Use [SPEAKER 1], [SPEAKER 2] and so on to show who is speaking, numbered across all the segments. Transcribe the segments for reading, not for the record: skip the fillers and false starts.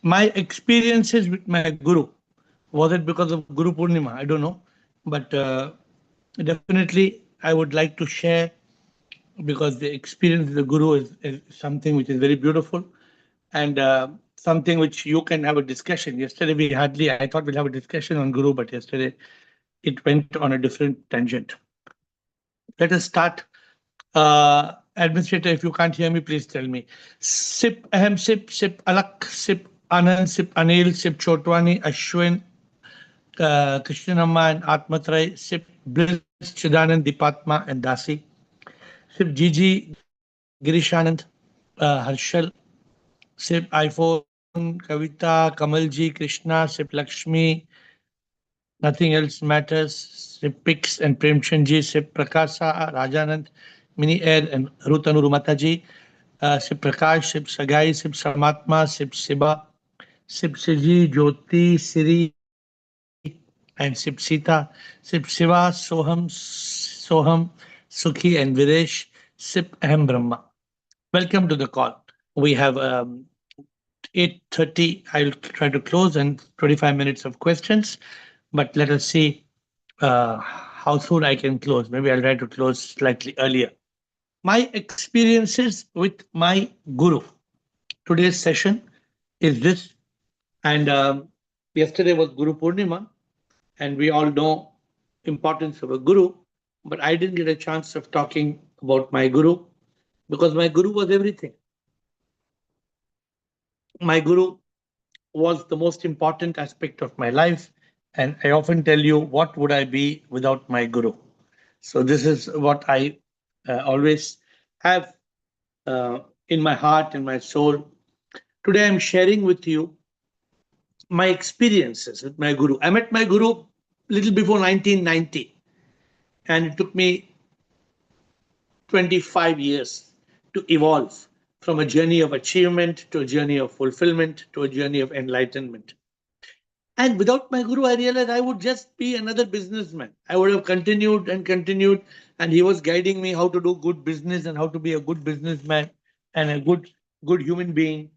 [SPEAKER 1] My experiences with my Guru, was it because of Guru Purnima? I don't know. But definitely, I would like to share because the experience of the Guru is something which is very beautiful and something which you can have a discussion. Yesterday, I thought we'll have a discussion on Guru, but yesterday it went on a different tangent. Let us start. Administrator, if you can't hear me, please tell me. Sip, ahem, sip, alak, sip, anand, sip, anil, sip, chotwani, ashwin, Krishnamma and Atmatrai, sip, bliss, Chidanand, Dipatma and Dasi, sip, Gigi, Girishanand, Harshal, sip, iPhone, Kavita, Kamalji, Krishna, sip, Lakshmi, nothing else matters, sip, Pix and Premchandji, sip, Prakasa, Rajanand, Mini Air and Rutanuru Mataji, sip, Prakash, sip, Sagai, sip, Samatma, sip, Siba, sip, Siji, Jyoti, Siri, and Sip Sita, Sip Shiva, Soham, Sukhi, and Viresh, Sip Ahem Brahma. Welcome to the call. We have 8:30. I'll try to close and 25 minutes of questions, but let us see how soon I can close. Maybe I'll try to close slightly earlier. My experiences with my Guru. Today's session is this, and yesterday was Guru Purnima, and we all know importance of a guru, but I didn't get a chance of talking about my guru because my guru was everything. My guru was the most important aspect of my life, and I often tell you, what would I be without my guru? So this is what I always have in my heart and my soul. Today I'm sharing with you my experiences with my guru. I met my guru little before 1990, and it took me 25 years to evolve from a journey of achievement to a journey of fulfillment to a journey of enlightenment. And without my guru, I realized I would just be another businessman. I would have continued and continued, and he was guiding me how to do good business and how to be a good businessman and a good human being.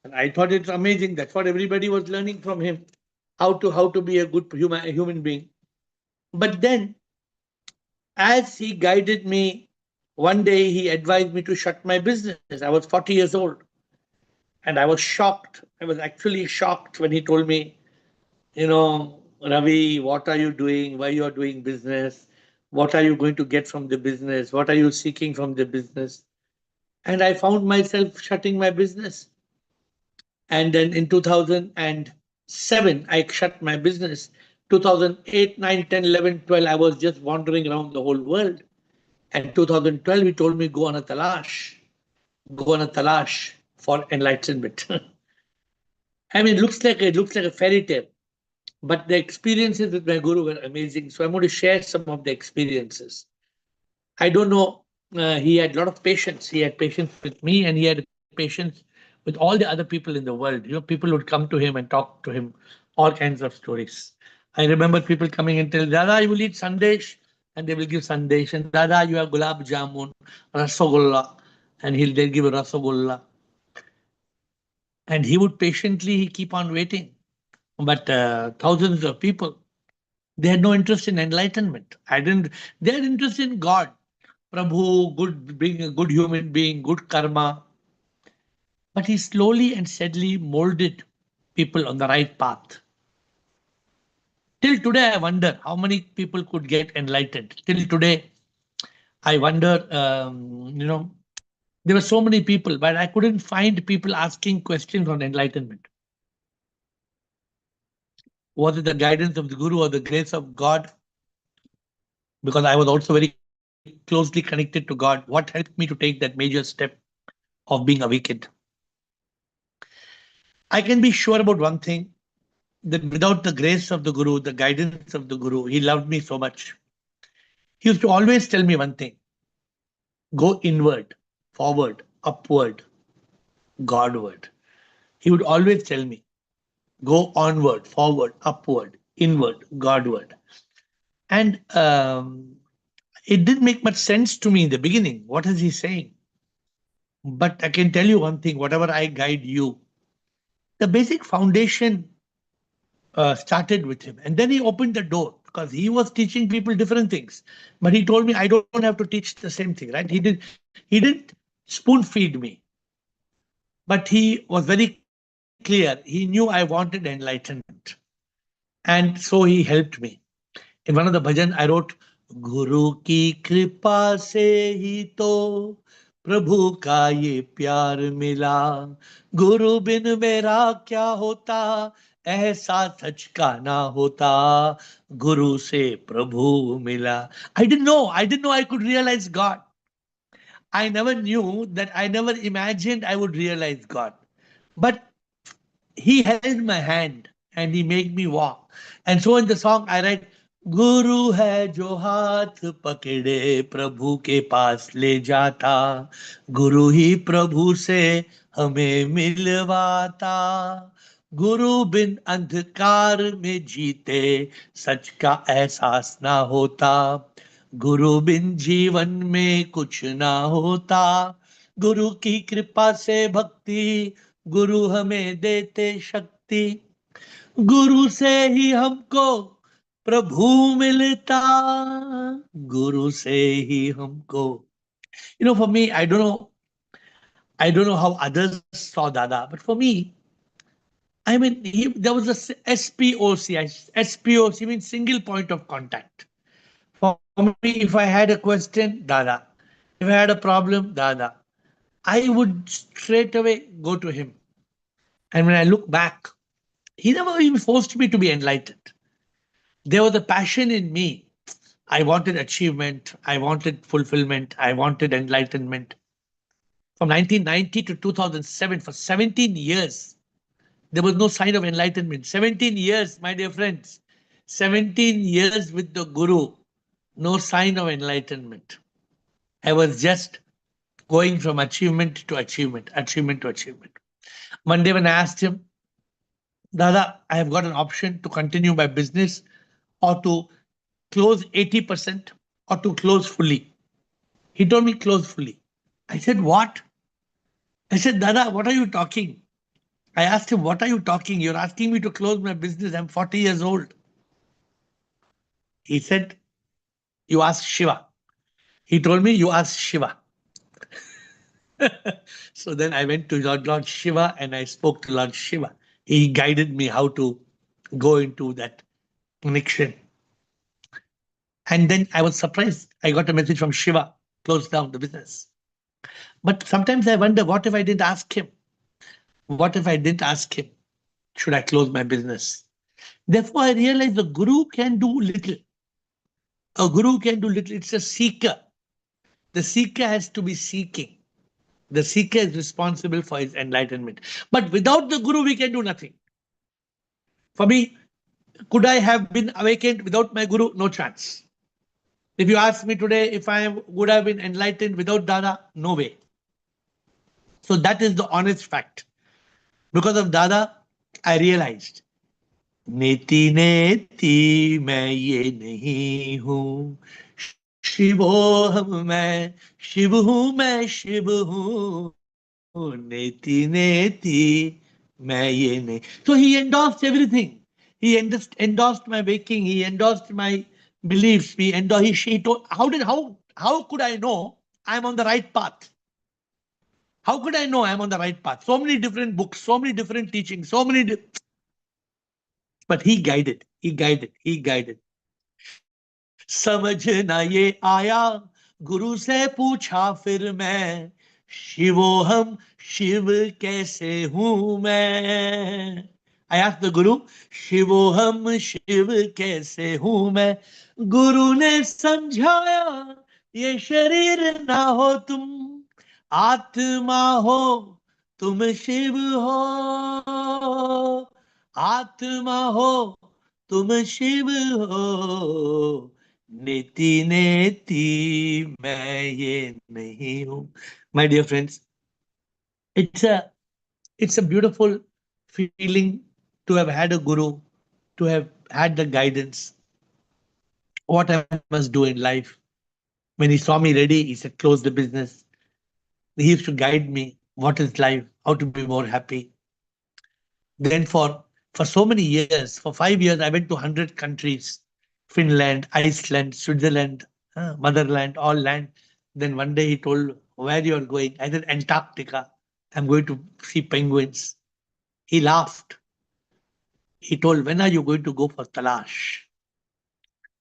[SPEAKER 1] And I thought it's amazing. That's what everybody was learning from him, how to be a good human being. But then, as he guided me, one day he advised me to shut my business. I was 40 years old. And I was shocked. I was actually shocked when he told me, Ravi, what are you doing? Why you are doing business? What are you going to get from the business? What are you seeking from the business? And I found myself shutting my business. And then in 2007, I shut my business. 2008, 9, 10, 11, 12, I was just wandering around the whole world. And 2012, he told me, go on a talash for enlightenment. I mean, it looks like a fairy tale, but the experiences with my guru were amazing. So I'm going to share some of the experiences. I don't know. He had a lot of patience. He had patience with me, and he had patience with all the other people in the world. People would come to him and talk to him, all kinds of stories. I remember people coming and telling, Dada, you will eat sandesh, and they will give sandesh. And Dada, you have gulab jamun, rasagulla, and they'll give a rasagulla. And he would patiently keep on waiting. But thousands of people, they had no interest in enlightenment. They had interest in God, Prabhu, being a good human being, good karma. But he slowly and steadily molded people on the right path. Till today, I wonder how many people could get enlightened. Till today, I wonder, there were so many people, but I couldn't find people asking questions on enlightenment. Was it the guidance of the Guru or the grace of God? Because I was also very closely connected to God. What helped me to take that major step of being awakened? I can be sure about one thing, that without the grace of the Guru, the guidance of the Guru, he loved me so much. He used to always tell me one thing: go inward, forward, upward, Godward. He would always tell me, go onward, forward, upward, inward, Godward. And it didn't make much sense to me in the beginning. What is he saying? But I can tell you one thing: whatever I guide you, The basic foundation started with him. And then he opened the door because he was teaching people different things. But he told me, I don't have to teach the same thing, right? He didn't spoon feed me, but he was very clear. He knew I wanted enlightenment. And so he helped me. In one of the bhajan, I wrote, Guru ki kripa se hi to Prabhu ka ye pyar mila. Guru bin mera kya hota, ऐसा सच का ना होता, Guru se Prabhu mila. I didn't know I could realize God. I never knew that, I never imagined I would realize God. But he held my hand and he made me walk. And so in the song I write, Guru hai jo haath pakde Prabhu ke paas le jata, Guru hi Prabhu se hame milwata, Guru bin andhkar mein jeete, sach ka ehsaas na hota, Guru bin जीवन में कुछ ना होता, गुरु की कृपा से भक्ति, गुरु हमें देते शक्ति, गुरु से ही हमको प्रभु मिलता, गुरु से ही हमको. For me, I don't know how others saw Dada, but for me, I mean, there was a SPOC. SPOC means single point of contact. For me, if I had a question, Dada. If I had a problem, Dada. I would straight away go to him. And when I look back, he never even forced me to be enlightened. There was a passion in me. I wanted achievement. I wanted fulfillment. I wanted enlightenment. From 1990 to 2007, for 17 years, there was no sign of enlightenment. 17 years, my dear friends. 17 years with the Guru. No sign of enlightenment. I was just going from achievement to achievement, achievement to achievement. One day when I asked him, Dada, I have got an option to continue my business or to close 80% or to close fully. He told me close fully. I said, what? I said, Dada, what are you talking? I asked him, what are you talking? You're asking me to close my business. I'm 40 years old. He said, you ask Shiva. He told me, you ask Shiva. So then I went to Lord Shiva and I spoke to Lord Shiva. He guided me how to go into that connection. And then I was surprised. I got a message from Shiva, close down the business. But sometimes I wonder, what if I didn't ask him? What if I didn't ask him? Should I close my business? Therefore, I realized the Guru can do little. A Guru can do little. It's a seeker. The seeker has to be seeking. The seeker is responsible for his enlightenment. But without the Guru, we can do nothing. For me, could I have been awakened without my Guru? No chance. If you ask me today if I would have been enlightened without Dada, no way. So that is the honest fact. Because of Dada, I realized, नेति नेति मैं ये नहीं हूँ, शिवोहम मैं शिव हूँ, मैं शिव हूँ, नेति नेति मैं ये नहीं. So he endorsed everything. He endorsed my waking. He endorsed my beliefs. He told, how could I know I'm on the right path? How could I know I'm on the right path? So many different books, so many different teachings, so many. But he guided. समझ ना ये आया, गुरु से पूछा फिर मैं, शिवोहम शिव कैसे हूं मैं. I asked the Guru, शिवोहम Shiv कैसे हूं मैं. गुरु ने समझाया, ये शरीर ना हो तुम, आत्मा हो तुम शिव हो, आत्मा हो तुम शिव हो, नेति नेति मैं ये नहीं हूं. My dear friends, it's a beautiful feeling to have had a Guru, to have had the guidance, what I must do in life. When he saw me ready, he said, close the business. He used to guide me, what is life, how to be more happy. Then for so many years, for 5 years, I went to 100 countries, Finland, Iceland, Switzerland, motherland, all land. Then one day he told, where you are going? I said, Antarctica. I'm going to see penguins. He laughed. He told, when are you going to go for Talash?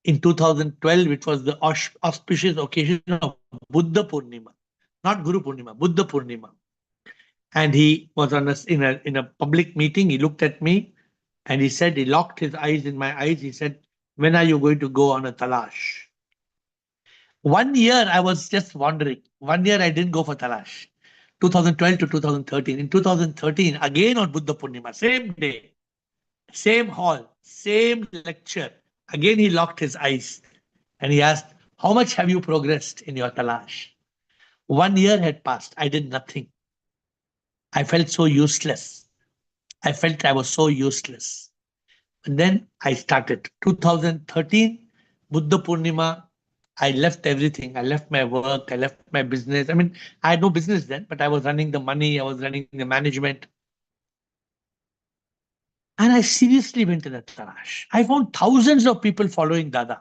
[SPEAKER 1] In 2012, which was the auspicious occasion of Buddha Purnima, not Guru Purnima, Buddha Purnima. And he was on in a public meeting. He looked at me and he said, he locked his eyes in my eyes. He said, when are you going to go on a Talash? 1 year I was just wandering. 1 year I didn't go for Talash. 2012 to 2013. In 2013, again on Buddha Purnima, same day, same hall, same lecture. Again he locked his eyes and he asked, how much have you progressed in your Talash? 1 year had passed. I did nothing. I felt so useless. I felt I was so useless. And then I started. 2013, Buddha Purnima, I left everything. I left my work. I left my business. I mean, I had no business then, but I was running the money. I was running the management. And I seriously went to the Tarash. I found thousands of people following Dada.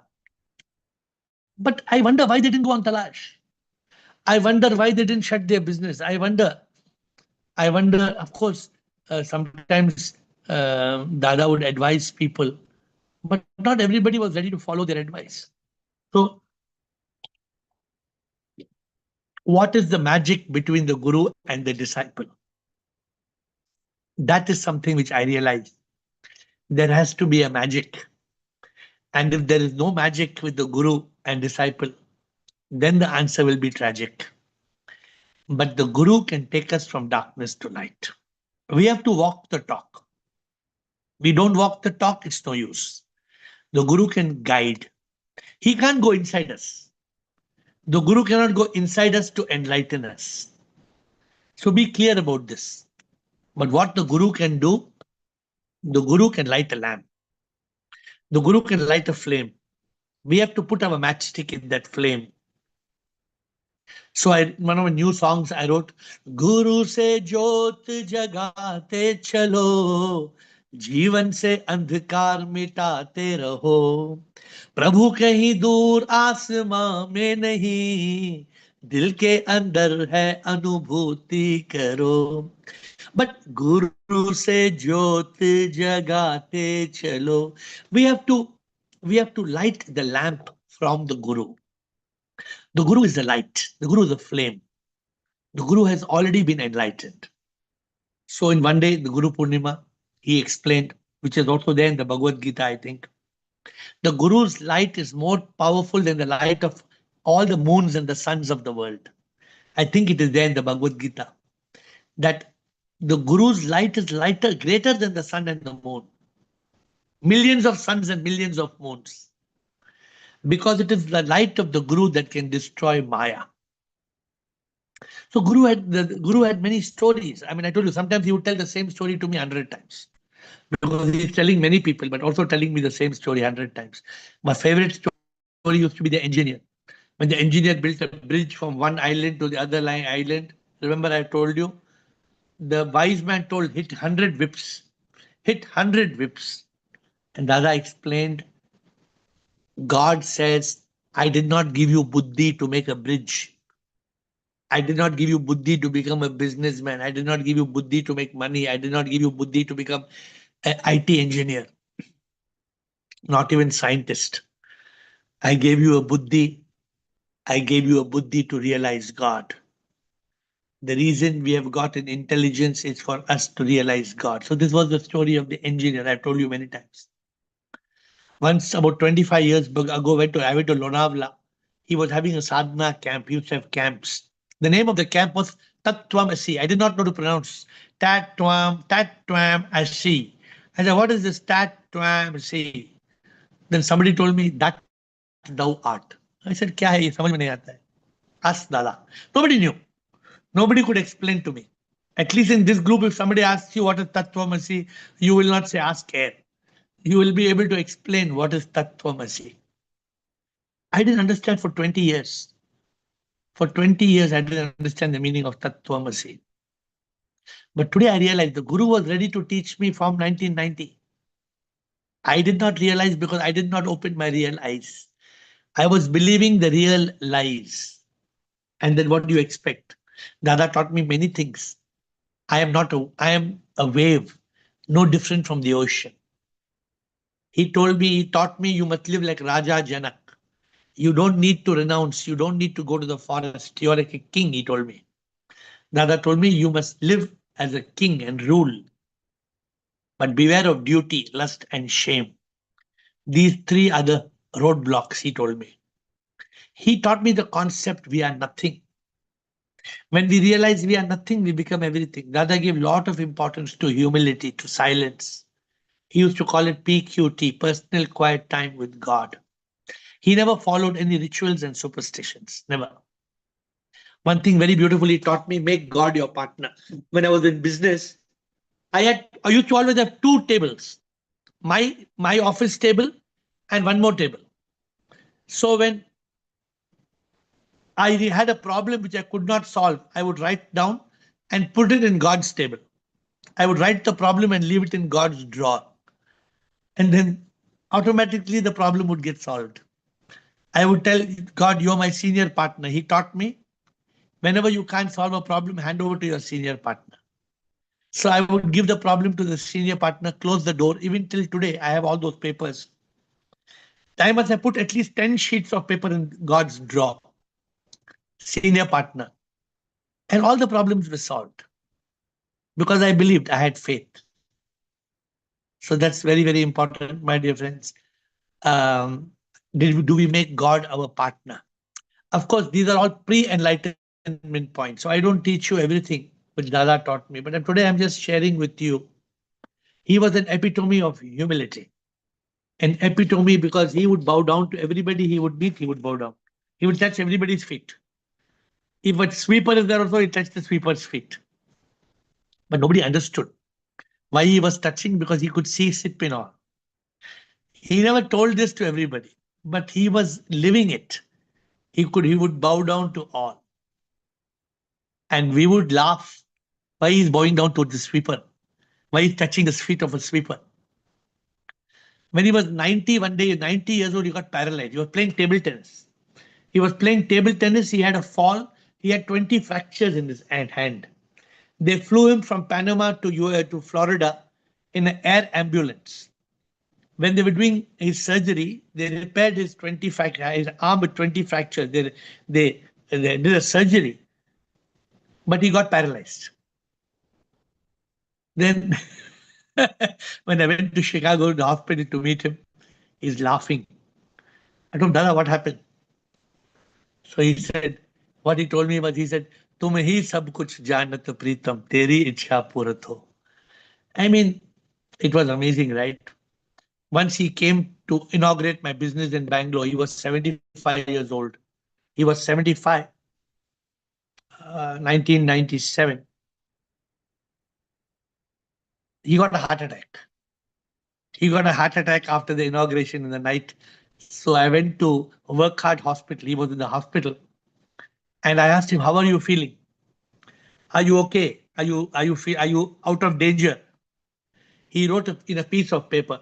[SPEAKER 1] But I wonder why they didn't go on Talash. I wonder why they didn't shut their business. I wonder, of course, sometimes Dada would advise people, but not everybody was ready to follow their advice. So, what is the magic between the Guru and the disciple? That is something which I realized. There has to be a magic. And if there is no magic with the Guru and disciple, then the answer will be tragic. But the Guru can take us from darkness to light. We have to walk the talk. We don't walk the talk, it's no use. The Guru can guide. He can't go inside us. The Guru cannot go inside us to enlighten us. So be clear about this. But what the Guru can do, the Guru can light a lamp. The Guru can light a flame. We have to put our matchstick in that flame. So one of my new songs I wrote, Guru se jyot jagate chalo, जीवन से अंधकार मिटाते रहो, प्रभु कहीं दूर आसमां में नहीं, दिल के अंदर है अनुभूति करो. But Guru se jyot jagate chalo. We have to light the lamp from the Guru. The Guru is the light. The Guru is the flame. The Guru has already been enlightened. So in one day, the Guru Purnima, he explained, which is also there in the Bhagavad Gita, I think. The Guru's light is more powerful than the light of all the moons and the suns of the world. I think it is there in the Bhagavad Gita. That the Guru's light is lighter, greater than the sun and the moon. Millions of suns and millions of moons. Because it is the light of the Guru that can destroy Maya. So the Guru had many stories. I mean, I told you, sometimes he would tell the same story to me 100 times. Because he's telling many people, but also telling me the same story 100 times. My favorite story used to be the engineer. When the engineer built a bridge from one island to the other island, remember I told you, the wise man told, hit 100 whips. Hit 100 whips. And Dada explained, God says, I did not give you buddhi to make a bridge. I did not give you buddhi to become a businessman. I did not give you buddhi to make money. I did not give you buddhi to become an IT engineer. Not even scientist. I gave you a buddhi. I gave you a buddhi to realize God. The reason we have got an intelligence is for us to realize God. So this was the story of the engineer. I've told you many times. Once, about 25 years ago, I went to Lonavala. He was having a sadhana camp. He used to have camps. The name of the camp was Tattwamasi. I did not know to pronounce Tattwamasi. I said, what is this Tattwamasi? Then somebody told me, that thou art. I said, kya hai ye? Samajh mein nahi aata hai. Ask Dada. Nobody knew. Nobody could explain to me. At least in this group, if somebody asks you what is Tattwamasi, you will not say ask AiR. You will be able to explain what is Tattwamasi. I didn't understand for 20 years. For 20 years, I didn't understand the meaning of Tattwamasi. But today I realize the Guru was ready to teach me from 1990. I did not realize because I did not open my real eyes. I was believing the real lies. And then what do you expect? Dada taught me many things. I am a wave, no different from the ocean. He taught me you must live like Raja Janak. You don't need to renounce. You don't need to go to the forest. You are like a king, he told me. Dada told me you must live as a king and rule. But beware of duty, lust, and shame. These three other roadblocks, he told me. He taught me the concept we are nothing. When we realize we are nothing, we become everything. Dada gave a lot of importance to humility, to silence. He used to call it PQT, personal quiet time with God. He never followed any rituals and superstitions, never. One thing very beautifully taught me, make God your partner. When I was in business, I used to always have two tables, my office table and one more table. So when I had a problem which I could not solve, I would write down and put it in God's table. I would write the problem and leave it in God's drawer. And then automatically the problem would get solved. I would tell God, you're my senior partner. He taught me, whenever you can't solve a problem, hand over to your senior partner. So I would give the problem to the senior partner, close the door. Even till today, I have all those papers. I must have put at least 10 sheets of paper in God's drawer. Senior partner. And all the problems were solved. Because I believed, I had faith. So that's very, very important, my dear friends. Do we make God our partner? Of course, these are all pre-enlightenment points. So I don't teach you everything which Dada taught me. But today I'm just sharing with you. He was an epitome of humility. An epitome because he would bow down to everybody he would meet, he would bow down. He would touch everybody's feet. If a sweeper is there also, he touched the sweeper's feet. But nobody understood why he was touching, because he could see Sitpinor. He never told this to everybody, but he was living it. He would bow down to all. And we would laugh. Why he's bowing down to the sweeper? Why he's touching the feet of a sweeper? When he was 90, one day, 90 years old, he got paralyzed. He was playing table tennis. He was playing table tennis. He had a fall. He had 20 fractures in his hand. They flew him from Panama to Florida in an air ambulance. When they were doing his surgery, they repaired his his arm with 20 fractures. They did a surgery, but he got paralyzed. Then when I went to Chicago, the hospital, to meet him, he's laughing. I told him, Dada, what happened? So he said, what he told me was, he said, "Tum hi sab kuch janat pritam, teri ichha purat ho." I mean, it was amazing, right? Once he came to inaugurate my business in Bangalore, he was 75 years old. He was 75, 1997. He got a heart attack. He got a heart attack after the inauguration in the night. So I went to Workhard Hospital. He was in the hospital. And I asked him, how are you feeling? Are you okay? Are you out of danger? He wrote in a piece of paper.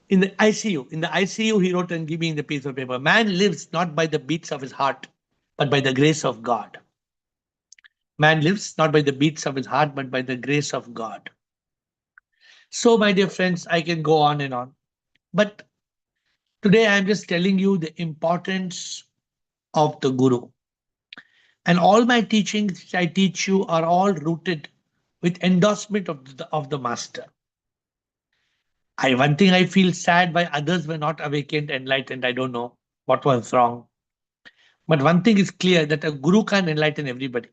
[SPEAKER 1] In the ICU, he wrote and gave me in the piece of paper. Man lives not by the beats of his heart, but by the grace of God. Man lives not by the beats of his heart, but by the grace of God. So, my dear friends, I can go on and on. But today I'm just telling you the importance of the Guru. And all my teachings which I teach you are all rooted with endorsement of the Master. One thing I feel sad why others were not awakened, enlightened. I don't know what was wrong. But one thing is clear, that a Guru can enlighten everybody.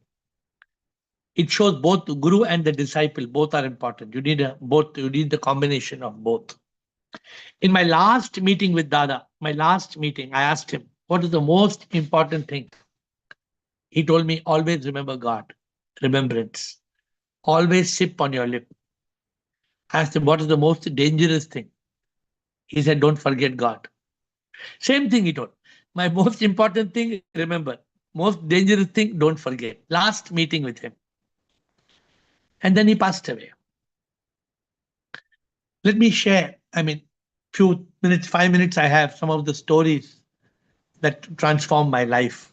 [SPEAKER 1] It shows both the Guru and the disciple, both are important. You need both. You need the combination of both. In my last meeting with Dada, I asked him, what is the most important thing? He told me, always remember God, remembrance. Always sip on your lip. I asked him, what is the most dangerous thing? He said, don't forget God. Same thing he told. My most important thing, remember. Most dangerous thing, don't forget. Last meeting with him. And then he passed away. Let me share, few minutes, 5 minutes, I have some of the stories that transformed my life.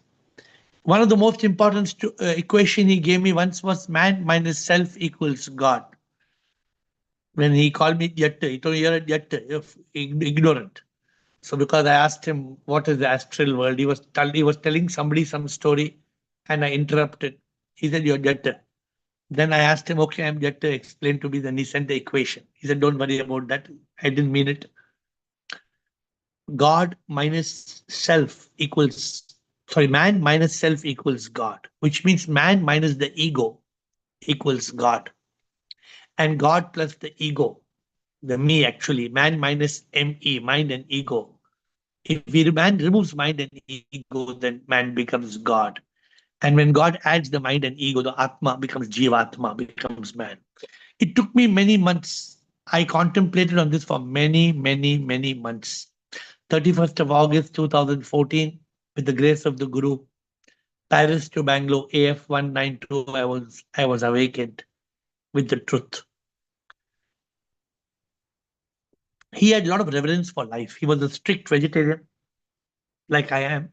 [SPEAKER 1] One of the most important equation he gave me once was man minus self equals God. When he called me yatta, he told me you're a yatta, you're ignorant. So because I asked him what is the astral world, he was telling somebody some story, and I interrupted. He said you're yatta. Then I asked him, okay, I'm yatta, explain to me. Then he sent the equation. He said, don't worry about that. I didn't mean it. God minus self equals, sorry, man minus self equals God, which means man minus the ego equals God. And God plus the ego, the me actually, man minus me, mind and ego. If man removes mind and ego, then man becomes God. And when God adds the mind and ego, the Atma becomes Jivatma, becomes man. It took me many months. I contemplated on this for many, many, many months. 31st of August 2014, with the grace of the Guru, Paris to Bangalore, AF 192, I was awakened with the truth. He had a lot of reverence for life. He was a strict vegetarian, like I am.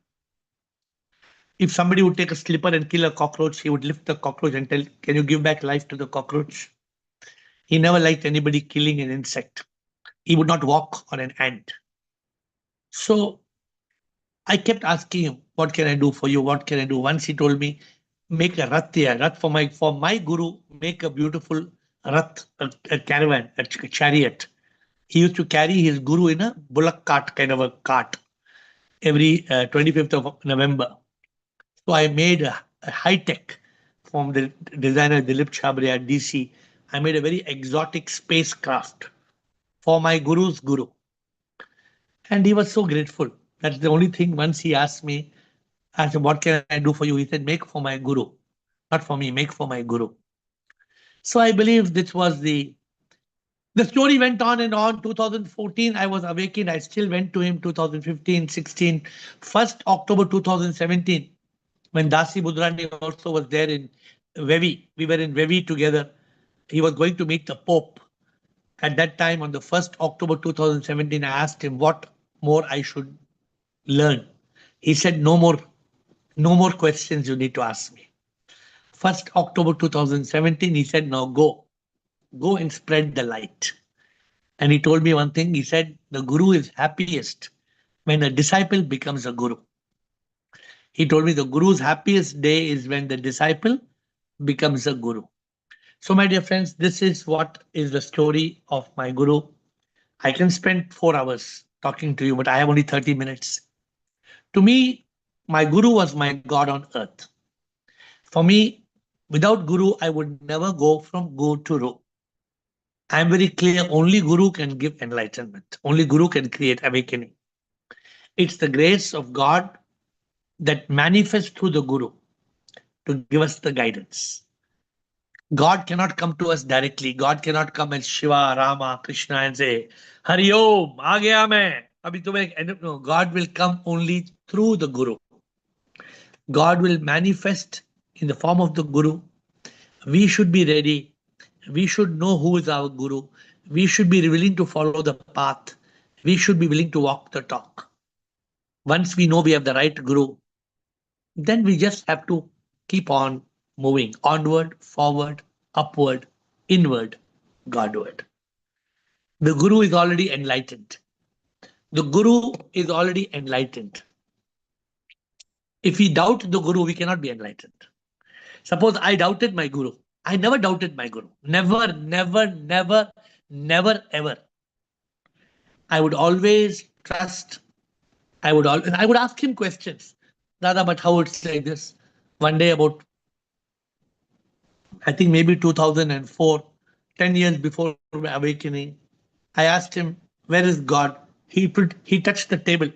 [SPEAKER 1] If somebody would take a slipper and kill a cockroach, he would lift the cockroach and tell, can you give back life to the cockroach? He never liked anybody killing an insect. He would not walk on an ant. So I kept asking him, what can I do for you? What can I do? Once he told me, make a rath here. Rath for my guru, make a beautiful rath, a caravan, a chariot. He used to carry his guru in a bullock cart, kind of a cart, every 25th of November. So I made a high-tech from the designer Dilip Chabria at DC. I made a very exotic spacecraft for my guru's guru. And he was so grateful. That's the only thing. Once he asked me, I said, what can I do for you? He said, make for my guru. Not for me, make for my guru. So I believe this was the story went on and on. 2014, I was awakened. I still went to him 2015, 16. 1st October 2017, when Dasi Budrani also was there in Vevi. We were in Vevi together. He was going to meet the Pope. At that time, on the 1st October 2017, I asked him what more I should learn. He said, no more questions you need to ask me. 1st October 2017, he said, now go and spread the light. And he told me one thing. He said, the guru is happiest when a disciple becomes a guru. He told me the guru's happiest day is when the disciple becomes a guru. So my dear friends, this is what is the story of my guru. I can spend 4 hours talking to you, but I have only 30 minutes. To me, my guru was my God on earth. For me, without guru, I would never go from go to ro. I am very clear, only guru can give enlightenment. Only guru can create awakening. It's the grace of God that manifests through the guru to give us the guidance. God cannot come to us directly. God cannot come as Shiva, Rama, Krishna and say, Hari Om, aa gaya main. No, God will come only through the guru. God will manifest in the form of the guru. We should be ready. We should know who is our guru. We should be willing to follow the path. We should be willing to walk the talk. Once we know we have the right guru, then we just have to keep on moving onward, forward, upward, inward, Godward. The guru is already enlightened. The guru is already enlightened. If we doubt the guru, we cannot be enlightened. Suppose I doubted my guru. I never doubted my guru. Never, never, never, never, ever. I would always trust. I would ask him questions. Dada, but how it's like this? One day about, I think maybe 2004, 10 years before my awakening, I asked him, where is God? He touched the table.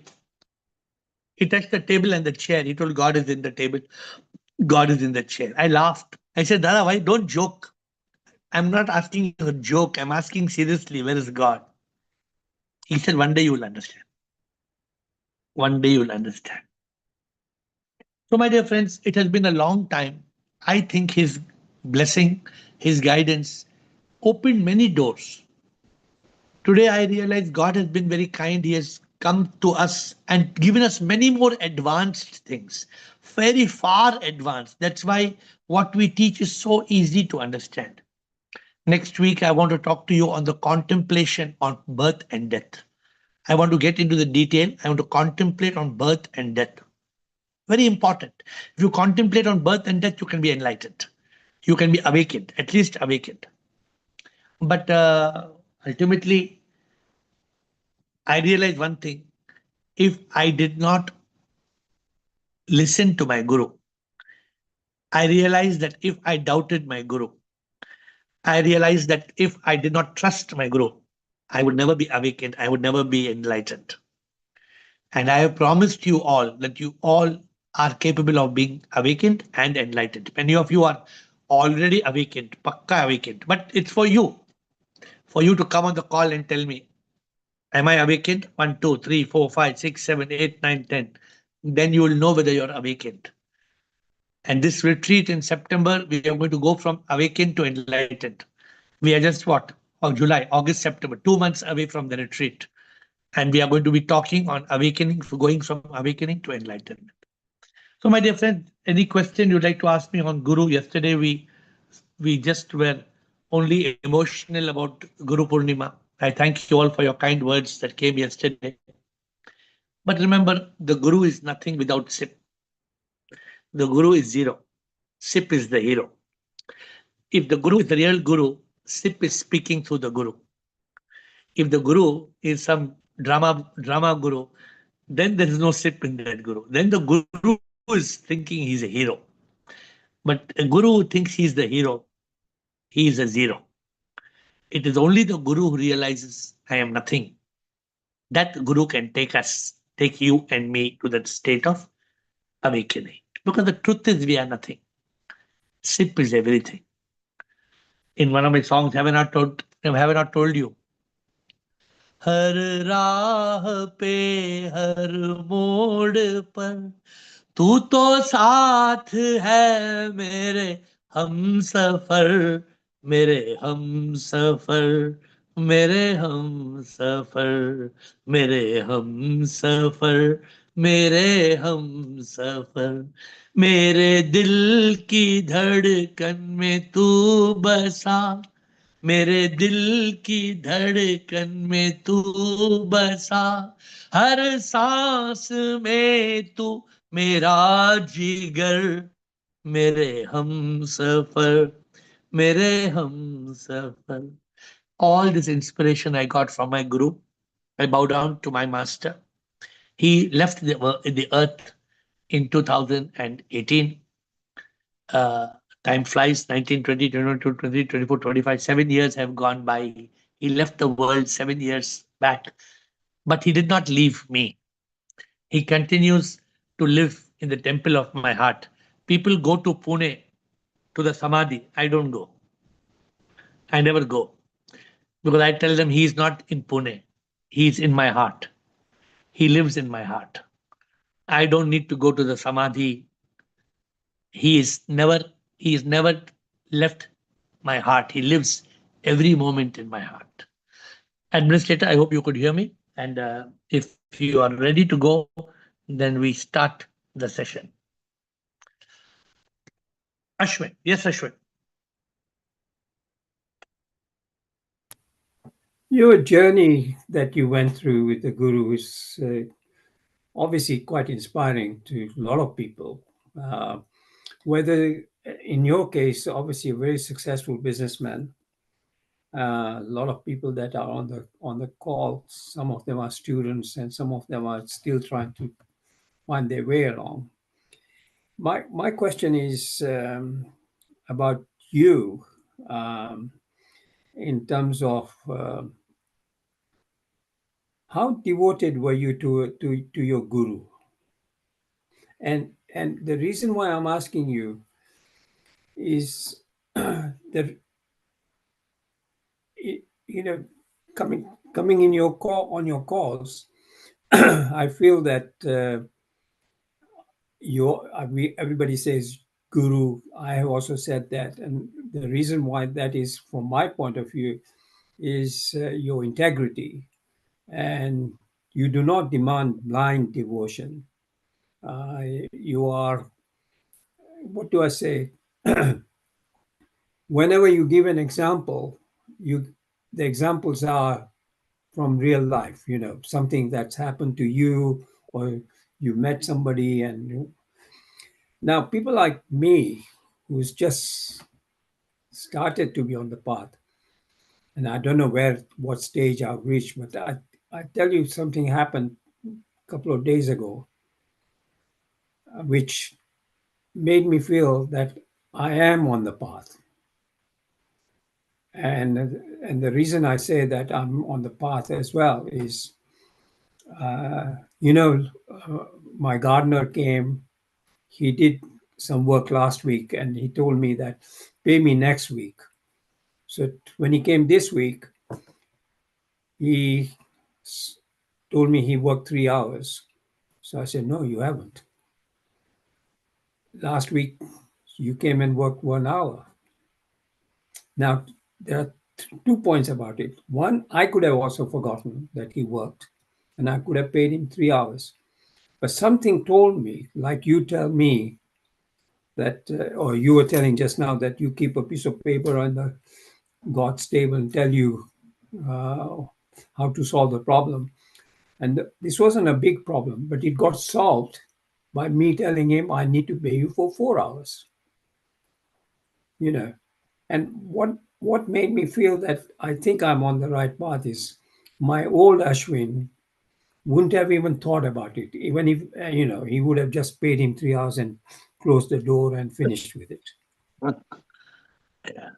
[SPEAKER 1] He touched the table and the chair. He told God is in the table. God is in the chair. I laughed. I said, Dada, why don't joke? I'm not asking you a joke. I'm asking seriously, where is God? He said, one day you will understand. One day you will understand. So my dear friends, it has been a long time. I think his blessing, his guidance opened many doors. Today, I realize God has been very kind. He has come to us and given us many more advanced things, very far advanced. That's why what we teach is so easy to understand. Next week, I want to talk to you on the contemplation on birth and death. I want to get into the detail. I want to contemplate on birth and death. Very important. If you contemplate on birth and death, you can be enlightened. You can be awakened, at least awakened. But ultimately, I realized one thing. If I did not listen to my guru, I realized that if I doubted my guru, I realized that if I did not trust my guru, I would never be awakened. I would never be enlightened. And I have promised you all that you all are capable of being awakened and enlightened. Many of you are already awakened, pakka awakened. But it's for you to come on the call and tell me, am I awakened? 1, 2, 3, 4, 5, 6, 7, 8, 9, 10. Then you will know whether you're awakened. And this retreat in September, we are going to go from awakened to enlightened. We are just what? Or July, August, September, 2 months away from the retreat. And we are going to be talking on awakening, going from awakening to enlightenment. So, my dear friend, any question you'd like to ask me on Guru? Yesterday, we just were only emotional about Guru Purnima. I thank you all for your kind words that came yesterday. But remember, the Guru is nothing without SIP. The Guru is zero. SIP is the hero. If the Guru is the real Guru, SIP is speaking through the Guru. If the Guru is some drama Guru, then there is no SIP in that Guru. Then the Guru is thinking he's a hero. But a Guru who thinks he's the hero, he is a zero. It is only the Guru who realizes I am nothing. That Guru can take you and me to that state of awakening. Because the truth is we are nothing. SIP is everything. In one of my songs, have I not told you? हर राह पे हर मोड़ पर तू तो साथ है मेरे हम सफर मेरे हम सफर मेरे हम सफर मेरे हम सफर मेरे हम सफर मेरे दिल की धड़कन में तू बसा मेरे दिल की धड़कन में तू बसा हर सांस में तू मेरा जिगर मेरे हम सफर मेरे हम सफर. All this inspiration I got from my guru. I bow down to my master. He left the earth in 2018. Time flies, 19, 20, 22, 23, 24, 25, 7 years have gone by. He left the world 7 years back, but he did not leave me. He continues to live in the temple of my heart. People go to Pune to the Samadhi. I don't go. I never go because I tell them he is not in Pune. He is in my heart. He lives in my heart. I don't need to go to the Samadhi. He is never left my heart. He lives every moment in my heart. Administrator, I hope you could hear me. And if you are ready to go, then we start the session. Ashwin. Yes, Ashwin.
[SPEAKER 2] Your journey that you went through with the Guru is obviously quite inspiring to a lot of people. Whether in your case, obviously a very successful businessman, a lot of people that are on the call, some of them are students and some of them are still trying to find their way along. My question is about you in terms of how devoted were you to your guru? And the reason why I'm asking you is that you know coming in your call on your calls, I feel that everybody says guru. I have also said that, and the reason why that is, from my point of view, is your integrity, and you do not demand blind devotion. You are, what do I say? Whenever you give an example, the examples are from real life. Something that's happened to you, or you met somebody, and now people like me, who's just started to be on the path, and I don't know what stage I've reached, but I tell you, something happened a couple of days ago, which made me feel that I am on the path. And the reason I say that I'm on the path as well is, uh, you know, my gardener came. He did some work last week, and he told me that pay me next week. So when he came this week, he told me he worked 3 hours. So I said, no, you haven't. Last week, you came and worked 1 hour. Now, there are 2 points about it. One, I could have also forgotten that he worked, and I could have paid him 3 hours. But something told me, like you tell me, that, or you were telling just now, that you keep a piece of paper on the God's table and tell you uh, how to solve the problem. And this wasn't a big problem, but it got solved by me telling him, I need to pay you for 4 hours. And what made me feel that I think I'm on the right path is my old Ashwin wouldn't have even thought about it. Even if, he would have just paid him 3 hours and closed the door and finished with it.
[SPEAKER 1] Yeah.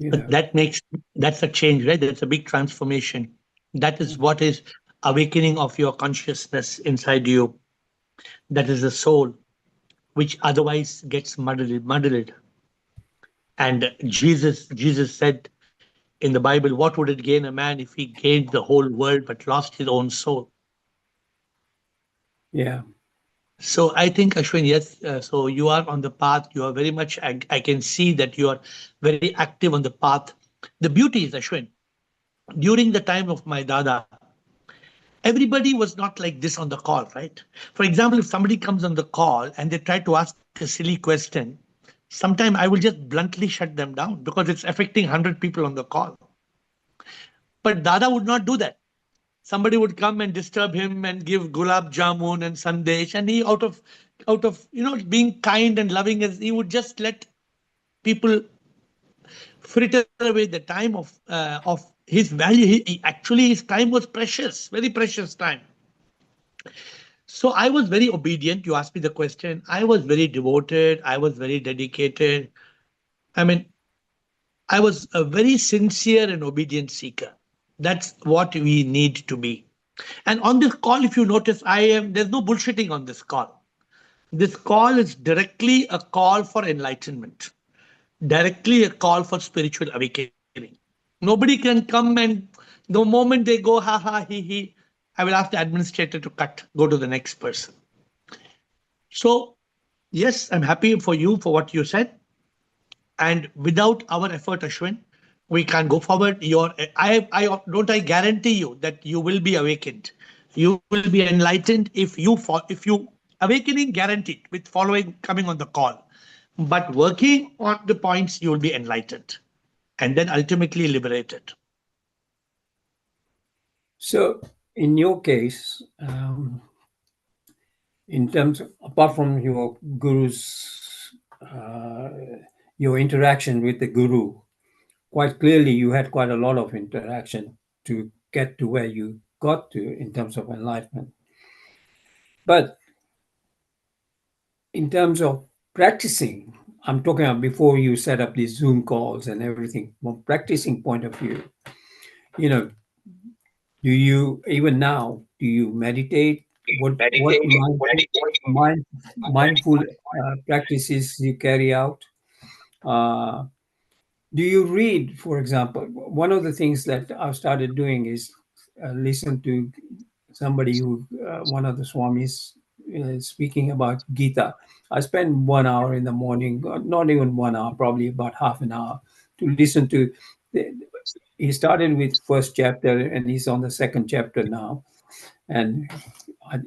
[SPEAKER 2] You
[SPEAKER 1] But
[SPEAKER 2] know,
[SPEAKER 1] that's a change, right? That's a big transformation. That is what is awakening of your consciousness inside you. That is the soul, which otherwise gets muddled. And Jesus said in the Bible, what would it gain a man if he gained the whole world but lost his own soul?
[SPEAKER 2] yeah.
[SPEAKER 1] So I think, Ashwin, yes. So you are on the path. You are very much. I can see that you are very active on the path. The beauty is, Ashwin, during the time of my Dada, everybody was not like this on the call, right? For example, if somebody comes on the call and they try to ask a silly question, sometimes I will just bluntly shut them down because it's affecting 100 people on the call. But Dada would not do that. Somebody would come and disturb him and give gulab jamun and sandesh, and he out of being kind and loving, as he would just let people fritter away the time of his value. Actually, his time was precious, very precious time. So I was very obedient. You asked me the question. I was very devoted. I was very dedicated. I mean, I was a very sincere and obedient seeker. That's what we need to be. And on this call, if you notice, there's no bullshitting on this call. This call is directly a call for enlightenment, directly a call for spiritual awakening. Nobody can come and the moment they go, ha ha, he, I will ask the administrator to cut, go to the next person. So, yes, I'm happy for you for what you said. And without our effort, Ashwin, we can't go forward. I guarantee you that you will be awakened. You will be enlightened if you awakening guaranteed with following coming on the call, but working on the points you will be enlightened, and then ultimately liberated.
[SPEAKER 2] So in your case, in terms apart from your guru's, your interaction with the guru, quite clearly you had quite a lot of interaction to get to where you got to in terms of enlightenment. But in terms of practicing, I'm talking about before you set up these Zoom calls and everything, from practicing point of view, you know, do you even now, do you meditate? What mindful practices you carry out? Uh, do you read, for example? One of the things that I've started doing is listen to somebody one of the Swamis speaking about Gita. I spend 1 hour in the morning, not even 1 hour, probably about half an hour, to listen to. He started with first chapter and he's on the second chapter now, and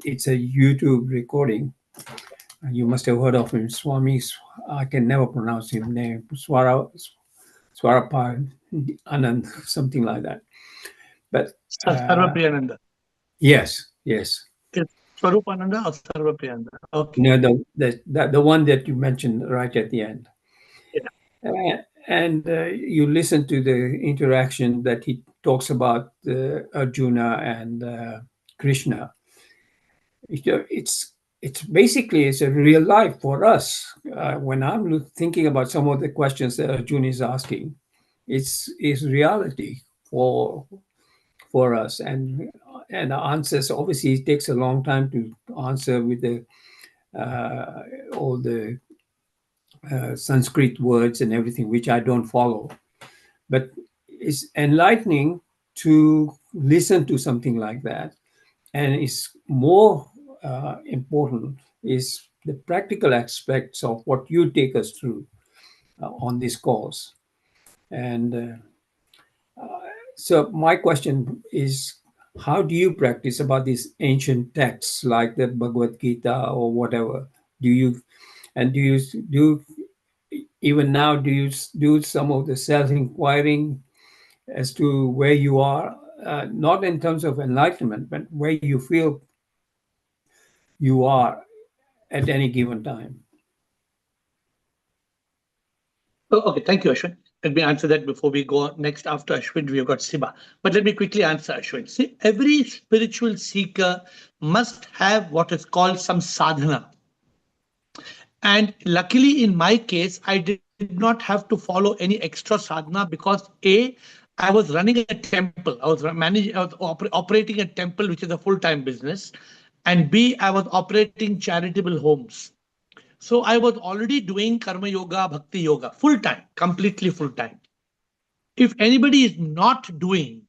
[SPEAKER 2] it's a YouTube recording. You must have heard of him, Swami. I can never pronounce his name. Swarapa Anand, something like that. But
[SPEAKER 1] Sarvapriyananda.
[SPEAKER 2] yes.
[SPEAKER 1] Swarupananda or Sarvapriyananda? Okay.
[SPEAKER 2] No, the one that you mentioned right at the end.
[SPEAKER 1] Yeah.
[SPEAKER 2] And you listen to the interaction that he talks about Arjuna and Krishna. It's basically it's a real life for us. When I'm thinking about some of the questions that Arjuna is asking, it's reality for us, and the answers obviously it takes a long time to answer with the all the Sanskrit words and everything, which I don't follow. But it's enlightening to listen to something like that. And it's more important is the practical aspects of what you take us through on this course. And so my question is, how do you practice about these ancient texts like the Bhagavad Gita or whatever? Do you even now, do you do some of the self-inquiring as to where you are, not in terms of enlightenment, but where you feel you are at any given time?
[SPEAKER 1] Oh, okay, thank you, Ashwin. Let me answer that before we go on. Next, after Ashwin, we've got Siba. But let me quickly answer Ashwin. See, every spiritual seeker must have what is called some sadhana. And luckily, in my case, I did not have to follow any extra sadhana because I was running a temple. I was operating a temple, which is a full-time business. And B, I was operating charitable homes. So I was already doing karma yoga, bhakti yoga, full-time, completely full-time. If anybody is not doing,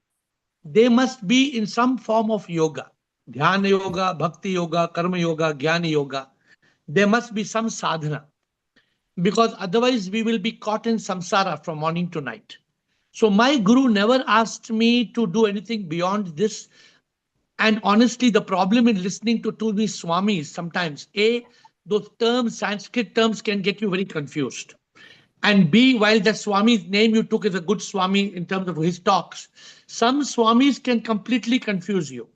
[SPEAKER 1] they must be in some form of yoga. Dhyana yoga, bhakti yoga, karma yoga, jnana yoga. There must be some sadhana, because otherwise we will be caught in samsara from morning to night. So my guru never asked me to do anything beyond this. And honestly, the problem in listening to these swamis sometimes, those terms, Sanskrit terms, can get you very confused. And B, while the swami's name you took is a good swami in terms of his talks, some swamis can completely confuse you.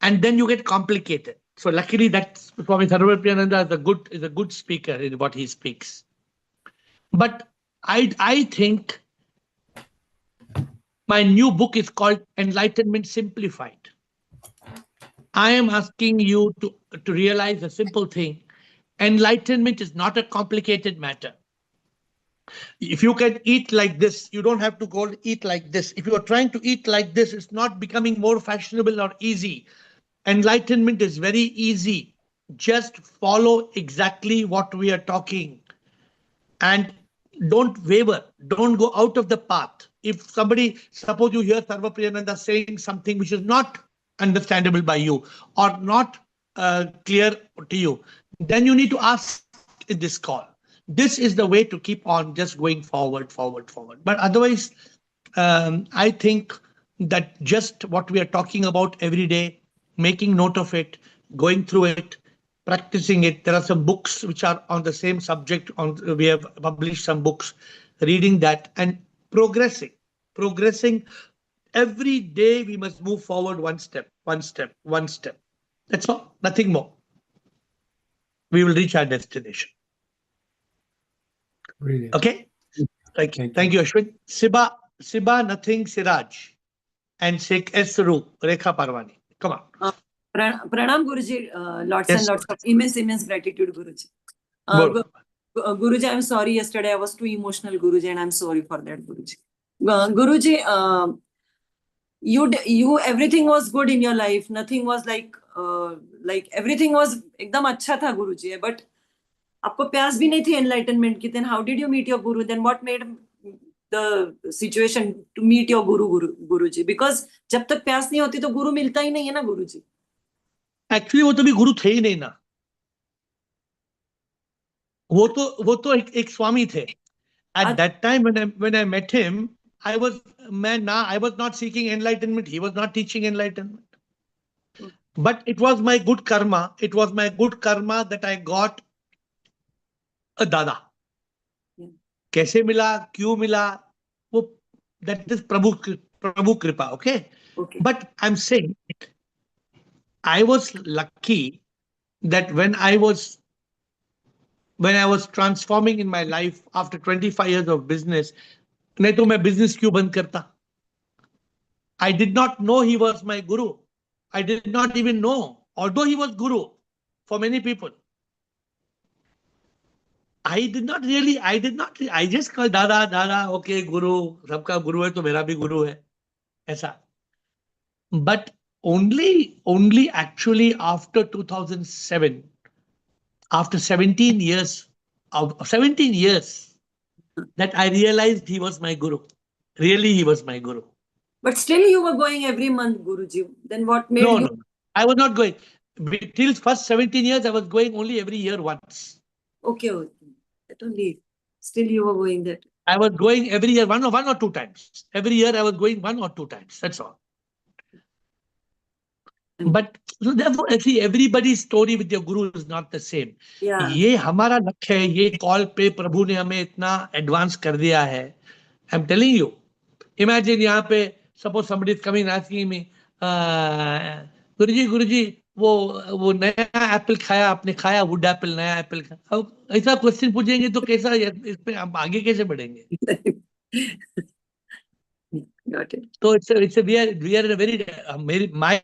[SPEAKER 1] And then you get complicated. So luckily that Swami Sarvapriyananda is a good speaker in what he speaks. But I think my new book is called Enlightenment Simplified. I am asking you to realize a simple thing. Enlightenment is not a complicated matter. If you can eat like this, you don't have to go eat like this. If you are trying to eat like this, it's not becoming more fashionable or easy. Enlightenment is very easy. Just follow exactly what we are talking. And don't waver. Don't go out of the path. If somebody, suppose you hear Sarvapriyananda saying something which is not understandable by you or not clear to you, then you need to ask in this call. This is the way to keep on just going forward. But otherwise, I think that just what we are talking about every day, making note of it, going through it, practicing it. There are some books which are on the same subject. We have published some books, reading that and progressing. Every day we must move forward one step. That's all, nothing more. We will reach our destination.
[SPEAKER 2] Brilliant.
[SPEAKER 1] Okay. Thank you, Ashwin. Siba, nothing, Siraj. And Sheikh S. Ru, Rekha Parwani. Come on.
[SPEAKER 3] Pranam Guruji, lots
[SPEAKER 1] Yes.
[SPEAKER 3] and lots of immense gratitude, Guruji. Guruji, I'm sorry, yesterday I was too emotional, Guruji, and I'm sorry for that, Guruji. Guruji, you everything was good in your life. Nothing was like everything was ekdam acha tha, Guruji. But आपको प्यास भी नहीं थी enlightenment की. Then how did you meet your guru? Then what made the situation to meet your Guruji? Because जब तक प्यास नहीं होती तो गुरु मिलता ही नहीं है ना, Guruji.
[SPEAKER 1] एक्चुअली वो तो भी गुरु थे ही नहीं ना, वो तो एक स्वामी थे. At that time when I met him, I was not seeking enlightenment. He was not teaching enlightenment. But it was my good karma. It was my good karma that I got a Dada. कैसे मिला, क्यों मिला, वो that is Prabhu Kripa, okay? But I'm saying I was lucky that when I was transforming in my life after 25 years of business, नहीं तो मैं business क्यों बंद करता? I did not know he was my guru. I did not even know, although he was guru for many people. I just called Dada, okay, guru, सबका guru है तो मेरा भी guru है, ऐसा. But only actually after 2007, after 17 years, that I realized he was my guru. Really, he was my guru.
[SPEAKER 3] But still you were going every month, Guruji. Then what made you?
[SPEAKER 1] No, I was not going. Till first 17 years, I was going only every year once.
[SPEAKER 3] Okay. That only. Still you were going that.
[SPEAKER 1] I was going every year, one or two times. Every year I was going 1 or 2 times. That's all. But so therefore, see, everybody's story with your guru is not the same.
[SPEAKER 3] Yeah.
[SPEAKER 1] ये हमारा लक्ष्य है, ये call पे प्रभु ने हमें इतना advance कर दिया है. I'm telling you. Imagine यहाँ पे suppose somebody is coming asking me, गुरुजी वो नया एप्पल खाया आपने, खाया वुड एप्पल, नया एप्पल खाया. अब ऐसा क्वेश्चन पूछेंगे तो कैसा, इस पे हम आगे कैसे बढ़ेंगे?
[SPEAKER 3] Got it.
[SPEAKER 1] So we are in a very my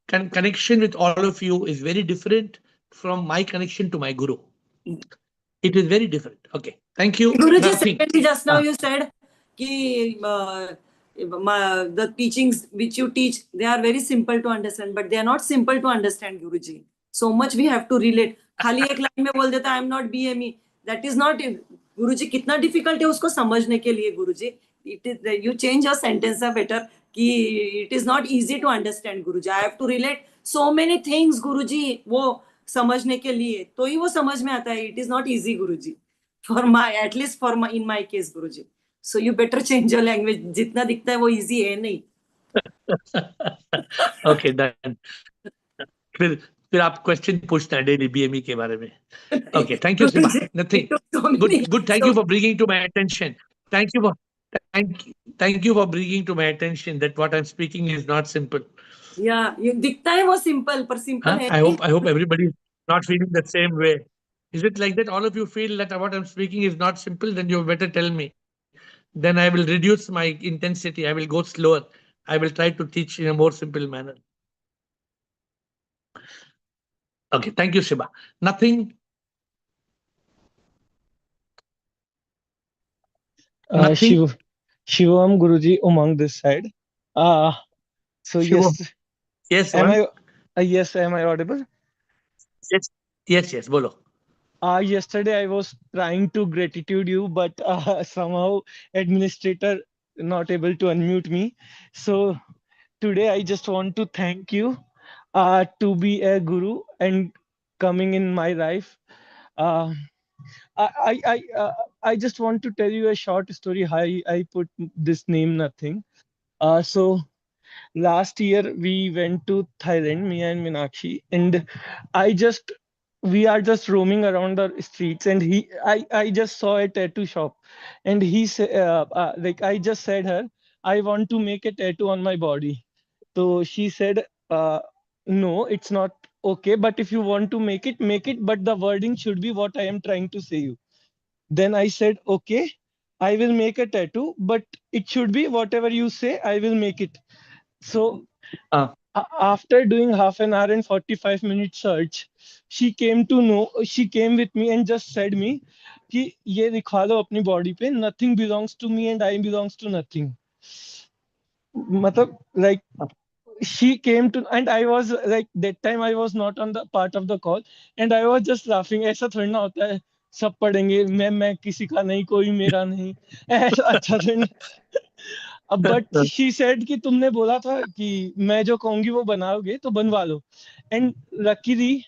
[SPEAKER 1] connection with all of you is very different from my connection to my guru. It is very different. Okay, thank you.
[SPEAKER 3] Guruji, secondly, just now you said ki the teachings which you teach, they are very simple to understand, but they are not simple to understand, Guruji. So much we have to relate. खाली एक line में बोल देता I am not BME. That is not it. Guruji, कितना difficult है उसको समझने के लिए, Guruji. It is, you change your sentence better. कि it is not easy to understand, Guruji. I have to relate so many things, Guruji. वो समझने के लिए तो ही वो समझ में आता है. It is not easy, Guruji. At least in my case, Guruji. So you better change your language. जितना दिखता है वो easy है नहीं.
[SPEAKER 1] Okay, done. फिर आप क्वेश्चन पूछना है डेली बीएमई के बारे में. Okay, thank you, Siba. Nothing. Good. Thank you for bringing to my attention. Thank you for bringing to my attention that what I'm speaking is not simple.
[SPEAKER 3] Yeah, दिखता है वो simple, पर simple है.
[SPEAKER 1] I hope everybody is not feeling the same way. Is it like that? All of you feel that what I'm speaking is not simple? Then you better tell me. Then I will reduce my intensity. I will go slower. I will try to teach in a more simple manner. Okay, thank you, Shiba. Nothing.
[SPEAKER 4] Shivam Guruji among this side. So
[SPEAKER 1] Shivam. Yes.
[SPEAKER 4] Am I audible?
[SPEAKER 1] Yes. Bolo.
[SPEAKER 4] Yesterday I was trying to gratitude you, but somehow administrator not able to unmute me. So today I just want to thank you to be a guru and coming in my life. I just want to tell you a short story how I put this name Nothing. So last year we went to Thailand, me and Meenakshi, and we are just roaming around the streets, and I just saw a tattoo shop, and he said like I just said her, I want to make a tattoo on my body. So she said no, it's not okay, but if you want to make it, but the wording should be what I am trying to say you. Then I said okay, I will make a tattoo, but it should be whatever you say, I will make it. So after doing half an hour and 45 minutes search, she came with me and just said me कि ये दिखा लो अपनी body पे, nothing belongs to me and I belongs to nothing. मतलब like she came to, and I was like, that time I was not on the part of the call and I was just laughing. ऐसा थोड़ी ना होता है सब पढ़ेंगे, मैं किसी का नहीं, कोई मेरा नहीं, ऐसा अच्छा थोड़ी. बट शी सेड कि तुमने बोला था कि मैं जो कहूंगी वो बनाओगे तो बनवा लो, and luckily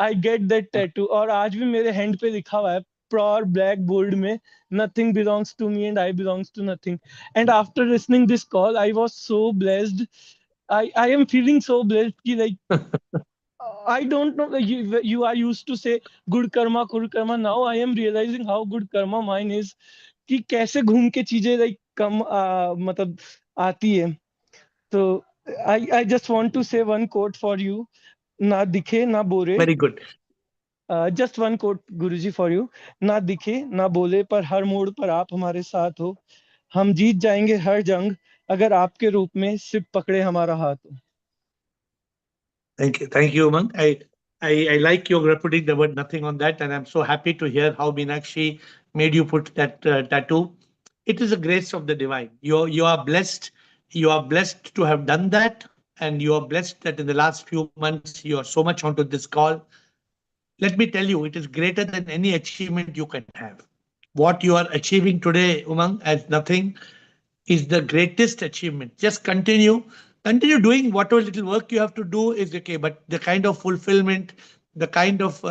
[SPEAKER 4] I get that tattoo, और आज भी मेरे हैंड पे लिखा हुआ है प्रॉर ब्लैक बोल्ड में, nothing belongs to me and I belongs to nothing. And after listening this call I was so blessed. I am feeling so blessed कि like I don't know, like you are used to say good karma. Now I am realizing how good karma mine is, कि कैसे घूम के चीजें like कम मतलब आती है. तो I just want to say one quote for you. ना दिखे ना बोले.
[SPEAKER 1] Very good.
[SPEAKER 4] Just one quote Guruji for you. ना दिखे ना बोले पर हर मोड़ पर आप हमारे साथ हो. हम जीत जाएंगे हर जंग अगर आपके रूप में सिर्फ पकड़े हमारा हाथ हो.
[SPEAKER 1] Thank you, Umang. I like your putting the word nothing on that, and I'm so happy to hear how Meenakshi made you put that tattoo. It is a grace of the divine. You are blessed. You are blessed to have done that, and you are blessed that in the last few months you are so much onto this call. Let me tell you, it is greater than any achievement you can have. What you are achieving today, Umang, as nothing, is the greatest achievement. Just continue doing whatever little work you have to do is okay. But the kind of fulfillment, the kind of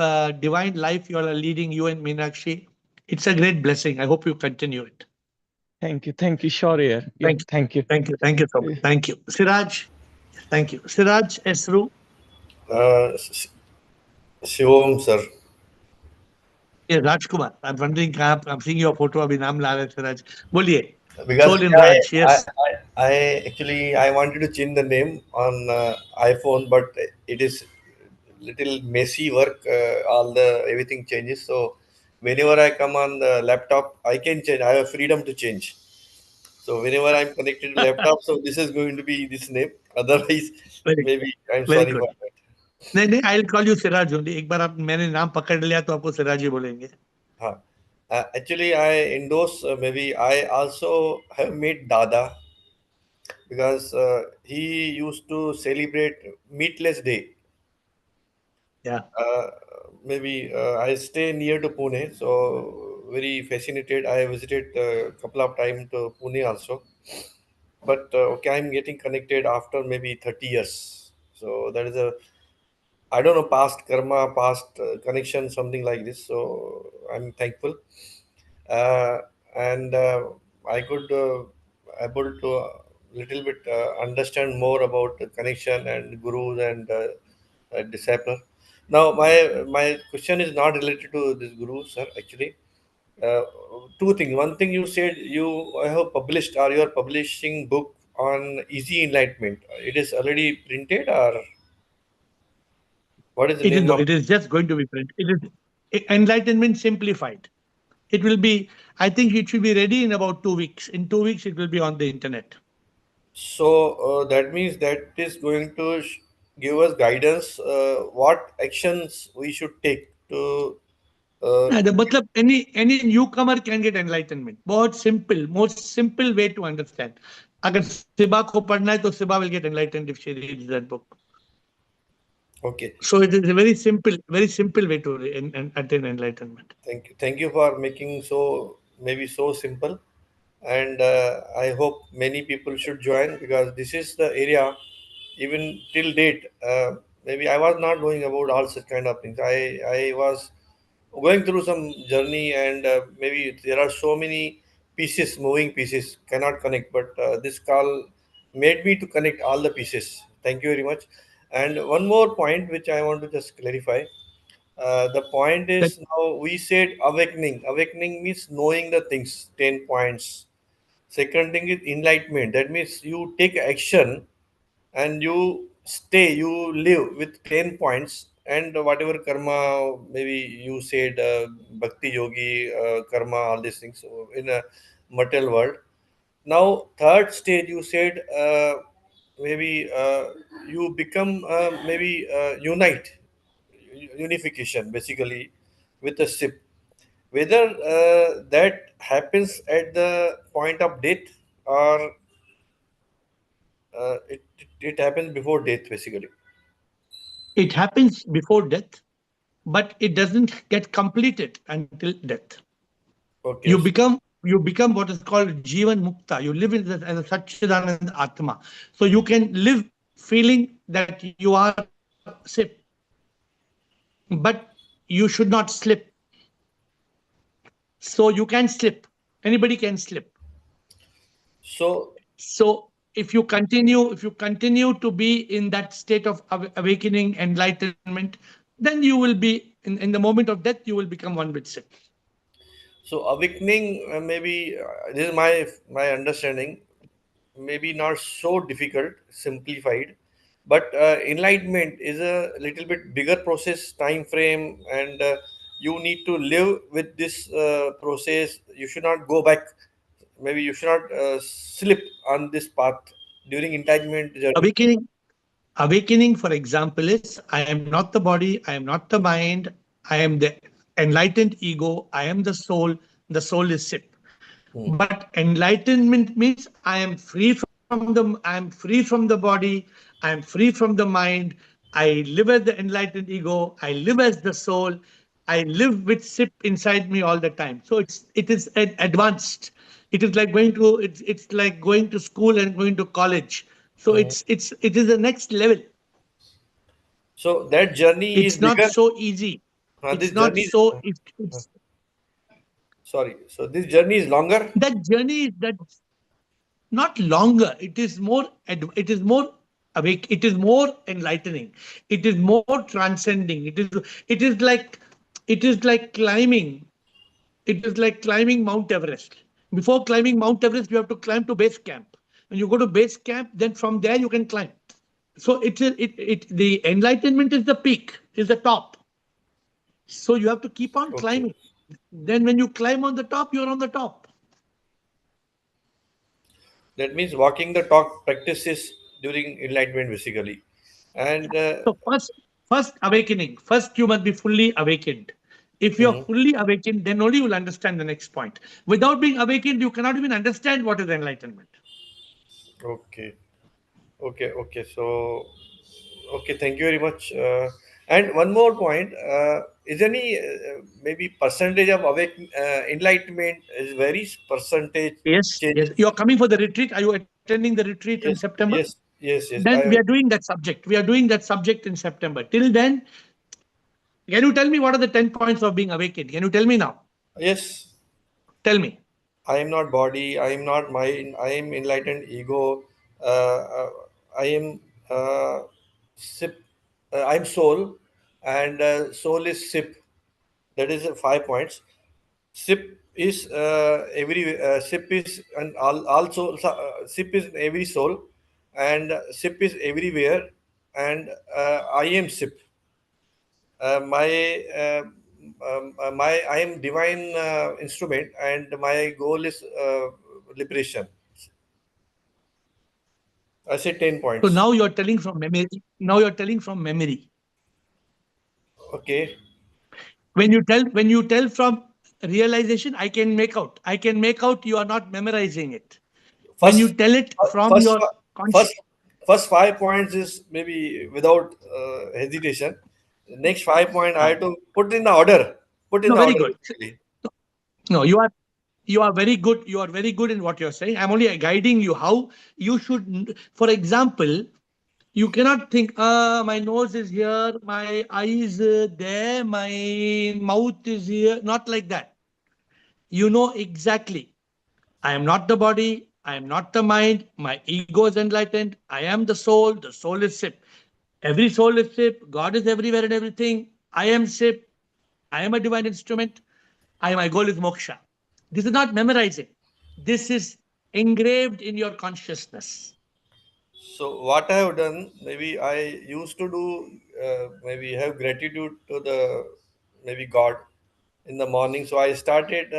[SPEAKER 1] divine life you are leading, you and Meenakshi, it's a great blessing. I hope you continue it.
[SPEAKER 4] Thank you. Sure, yeah.
[SPEAKER 1] Thank you.
[SPEAKER 4] Thank you.
[SPEAKER 1] Thank you so much. Thank you. Siraj, thank you. Siraj Esru.
[SPEAKER 5] Shivam, sir.
[SPEAKER 1] Yeah, Rajkumar. I'm wondering, I'm seeing your photo. Abhi naam la rahe hai, Siraj. Boliye.
[SPEAKER 5] Because
[SPEAKER 1] Soul in Raj. Yes.
[SPEAKER 5] I actually I wanted to change the name on iPhone, but it is little messy work. All the everything changes. So whenever I come on the laptop, I can change. I have freedom to change. So whenever I'm connected to laptop, so this is going to be this name. Otherwise,
[SPEAKER 1] Very,
[SPEAKER 5] maybe I'm
[SPEAKER 1] very
[SPEAKER 5] sorry
[SPEAKER 1] good.
[SPEAKER 5] for that.
[SPEAKER 1] नहीं नहीं, I'll call you Siraj only. एक बार आप मैंने नाम पकड़ लिया तो आपको सिराज ही बोलेंगे.
[SPEAKER 5] Huh. Actually, I endorse. Maybe I also have met Dada because he used to celebrate Meatless Day.
[SPEAKER 1] Yeah.
[SPEAKER 5] Uh, Maybe I stay near to Pune, so very fascinated. I visited a couple of times to Pune also, but okay, I'm getting connected after maybe 30 years. So that is a I don't know past karma, past connection, something like this. So I'm thankful, uh, and I could able to little bit understand more about the connection and gurus and disciple. Now, my question is not related to this guru, sir. Actually, uh, two things. One thing you said you have published or you are publishing book on easy enlightenment. It is already printed or what is the
[SPEAKER 1] It is
[SPEAKER 5] name
[SPEAKER 1] no,
[SPEAKER 5] of?
[SPEAKER 1] it is just going to be print. It is enlightenment simplified. It will be, I think it should be ready in about 2 weeks. In 2 weeks, it will be on the internet.
[SPEAKER 5] So that means that is going to give us guidance. What actions we should take to.
[SPEAKER 1] The matlab, any newcomer can get enlightenment. बहुत simple, most simple way to understand. अगर सिबा को पढ़ना है तो सिबा will get enlightened if she reads that book.
[SPEAKER 5] Okay.
[SPEAKER 1] So it is a very simple way to attain enlightenment.
[SPEAKER 5] Thank you for making so maybe so simple, and I hope many people should join because this is the area. Even till date, maybe I was not knowing about all such kind of things. I was going through some journey, and maybe there are so many pieces, moving pieces, cannot connect. But this call made me to connect all the pieces. Thank you very much. And one more point which I want to just clarify. The point
[SPEAKER 1] That
[SPEAKER 5] is now we said awakening. Awakening means knowing the things, 10 points. Second thing is enlightenment. That means you take action and you stay, you live with 10 points and whatever karma, maybe you said bhakti yogi, karma, all these things in a material world. Now, third stage, you said maybe you become maybe unite unification basically with a ship. Whether that happens at the point of death or it happens before death basically.
[SPEAKER 1] it happens before death, but it doesn't get completed until death.
[SPEAKER 5] Okay.
[SPEAKER 1] You become you become what is called Jivan Mukta. You live as a Satchidanand Atma. So you can live feeling that you are SIP, but you should not slip. So you can slip. Anybody can slip.
[SPEAKER 5] So
[SPEAKER 1] So if you continue to be in that state of awakening, enlightenment, then you will be in the moment of death, you will become one with SIP.
[SPEAKER 5] so awakening, maybe this is my understanding. Maybe not so difficult, simplified, but enlightenment is a little bit bigger process, time frame, and you need to live with this process. You should not go back. Maybe you should not slip on this path during enlightenment journey.
[SPEAKER 1] Awakening, for example, is I am not the body, I am not the mind, I am the enlightened ego, I am the soul is SIP.
[SPEAKER 5] Hmm.
[SPEAKER 1] But enlightenment means I am free from the body, I am free from the mind, I live as the enlightened ego, I live as the soul, I live with SIP inside me all the time. So it is advanced. It is like it's like going to school and going to college. So
[SPEAKER 5] Hmm.
[SPEAKER 1] it is the next level.
[SPEAKER 5] So that journey is
[SPEAKER 1] It's not
[SPEAKER 5] bigger.
[SPEAKER 1] so easy.
[SPEAKER 5] This
[SPEAKER 1] It's not
[SPEAKER 5] journey is,
[SPEAKER 1] so
[SPEAKER 5] uh,
[SPEAKER 1] it's
[SPEAKER 5] sorry. So this journey is longer.
[SPEAKER 1] that journey is that not longer. It is more it is more awake, it is more enlightening, it is more transcending. It is like climbing Mount Everest. Before climbing Mount Everest, you have to climb to base camp. When you go to base camp, then from there you can climb. So the enlightenment is the peak, is the top. So you have to keep on
[SPEAKER 5] Okay.
[SPEAKER 1] climbing. Then when you climb on the top, you're on the top.
[SPEAKER 5] That means walking the talk practices during enlightenment, basically. And
[SPEAKER 1] So first awakening. First, you must be fully awakened. If you're
[SPEAKER 5] mhm.
[SPEAKER 1] fully awakened, then only you will understand the next point. Without being awakened, you cannot even understand what is enlightenment.
[SPEAKER 5] Okay, okay. So, okay, thank you very much. And one more point: is any maybe percentage of awake enlightenment is varies percentage
[SPEAKER 1] Yes, yes.
[SPEAKER 5] changes?
[SPEAKER 1] You're coming for the retreat. Are you attending the retreat in
[SPEAKER 5] Yes,
[SPEAKER 1] September?
[SPEAKER 5] yes, yes, yes.
[SPEAKER 1] Then we are doing that subject. We are doing that subject in September. Till then, can you tell me what are the 10 points of being awakened? Can you tell me now?
[SPEAKER 5] Yes.
[SPEAKER 1] Tell me.
[SPEAKER 5] I am not body. I am not mind. I am enlightened ego. I am sip. I am soul, and soul is sip. That is 5 points. Sip is every sip is and also sip is every soul, and sip is everywhere, and I am sip. My I am divine instrument, and my goal is liberation. I say 10 points.
[SPEAKER 1] So now you're telling from memory. Now you're telling from memory.
[SPEAKER 5] Okay.
[SPEAKER 1] When you tell from realization, I can make out you are not memorizing it. When you
[SPEAKER 5] First,
[SPEAKER 1] tell it from
[SPEAKER 5] first,
[SPEAKER 1] your conscious.
[SPEAKER 5] first, first 5 points is maybe without hesitation. The next 5 point I have to put in the order. Put in
[SPEAKER 1] No,
[SPEAKER 5] the
[SPEAKER 1] very
[SPEAKER 5] order
[SPEAKER 1] good.
[SPEAKER 5] basically.
[SPEAKER 1] No, you are very good. You are very good in what you're saying. I'm only guiding you how you should. For example, you cannot think, my nose is here, my eyes there, my mouth is here. Not like that. You know exactly. I am not the body. I am not the mind. My ego is enlightened. I am the soul. The soul is SIP. Every soul is SIP. God is everywhere and everything. I am SIP. I am a divine instrument. My goal is moksha. This is not memorizing. This is engraved in your consciousness.
[SPEAKER 5] So what I have done, maybe I used to do, maybe have gratitude to the maybe God in the morning. So I started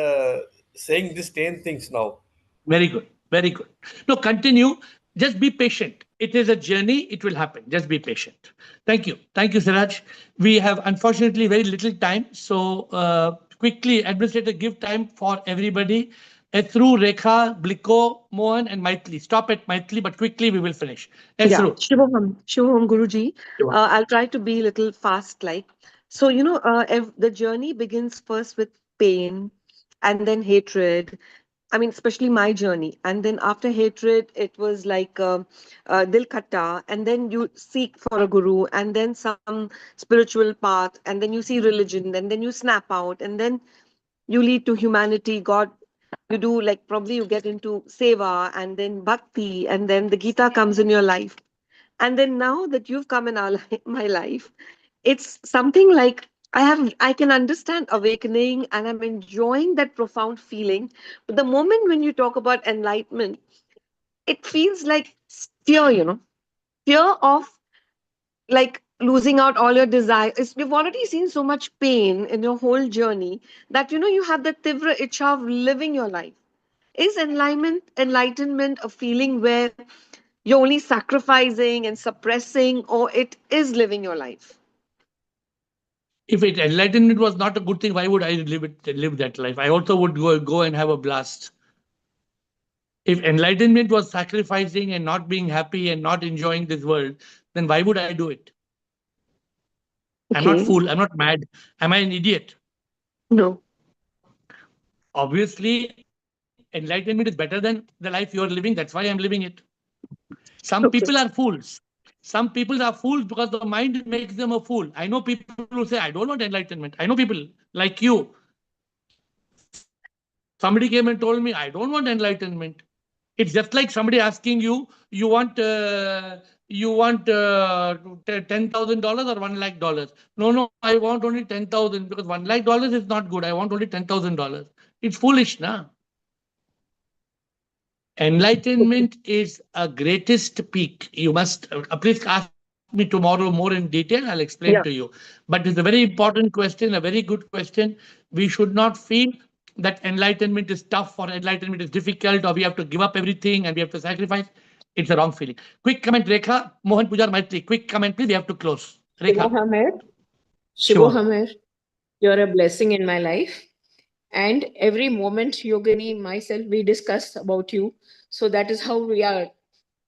[SPEAKER 5] saying these 10 things now.
[SPEAKER 1] Very good. Very good. No, continue. Just be patient. It is a journey. It will happen. Just be patient. Thank you. Thank you, Siraj. We have unfortunately very little time. So quickly, administrator, give time for everybody. Through Rekha, Bliko, Mohan, and Maitli. Stop at Maitli, but quickly we will finish.
[SPEAKER 6] Yeah,
[SPEAKER 1] Through.
[SPEAKER 6] Shubham Guruji.
[SPEAKER 1] Shivam.
[SPEAKER 6] I'll try to be a little fast like. So, the journey begins first with pain and then hatred I mean, especially my journey. And then after hatred, it was like Dil Khatta. And then you seek for a guru, and then some spiritual path, and then you see religion, and then you snap out, and then you lead to humanity, God. You do like probably you get into seva and then bhakti, and then the Gita comes in your life. And then now that you've come in my life, it's something like I can understand awakening and I'm enjoying that profound feeling. But the moment when you talk about enlightenment, it feels like fear, fear of like losing out all your desires. We've already seen so much pain in your whole journey that you have that tivra itcha of living your life. Is enlightenment a feeling where you're only sacrificing and suppressing, or it is living your life?
[SPEAKER 1] If enlightenment was not a good thing, why would I live that life? I also would go and have a blast. If enlightenment was sacrificing and not being happy and not enjoying this world, then why would I do it? I'm not
[SPEAKER 6] Okay.
[SPEAKER 1] fool. I'm not mad. Am I an idiot?
[SPEAKER 6] No.
[SPEAKER 1] Obviously, enlightenment is better than the life you're living. That's why I'm living it. Some
[SPEAKER 6] Okay.
[SPEAKER 1] people are fools. Some people are fools because the mind makes them a fool. I know people who say, I don't want enlightenment. I know people like you. Somebody came and told me, I don't want enlightenment. It's just like somebody asking you, you want $10,000 or $1 lakh. No, I want only 10,000 because $1 lakh is not good. I want only $10,000. It's foolish, na? Enlightenment is a greatest peak. You must please ask me tomorrow more in detail. I'll explain to you. But it's a very important question, a very good question. We should not feel that enlightenment is tough or enlightenment is difficult or we have to give up everything and we have to sacrifice. It's a wrong feeling. Quick comment, Rekha. Mohan Pujar Maitri. Quick comment, please. We have to close. Rekha.
[SPEAKER 7] Shivohamer, you're a blessing in my life. And every moment, Yogini, myself, we discuss about you. So that is how we are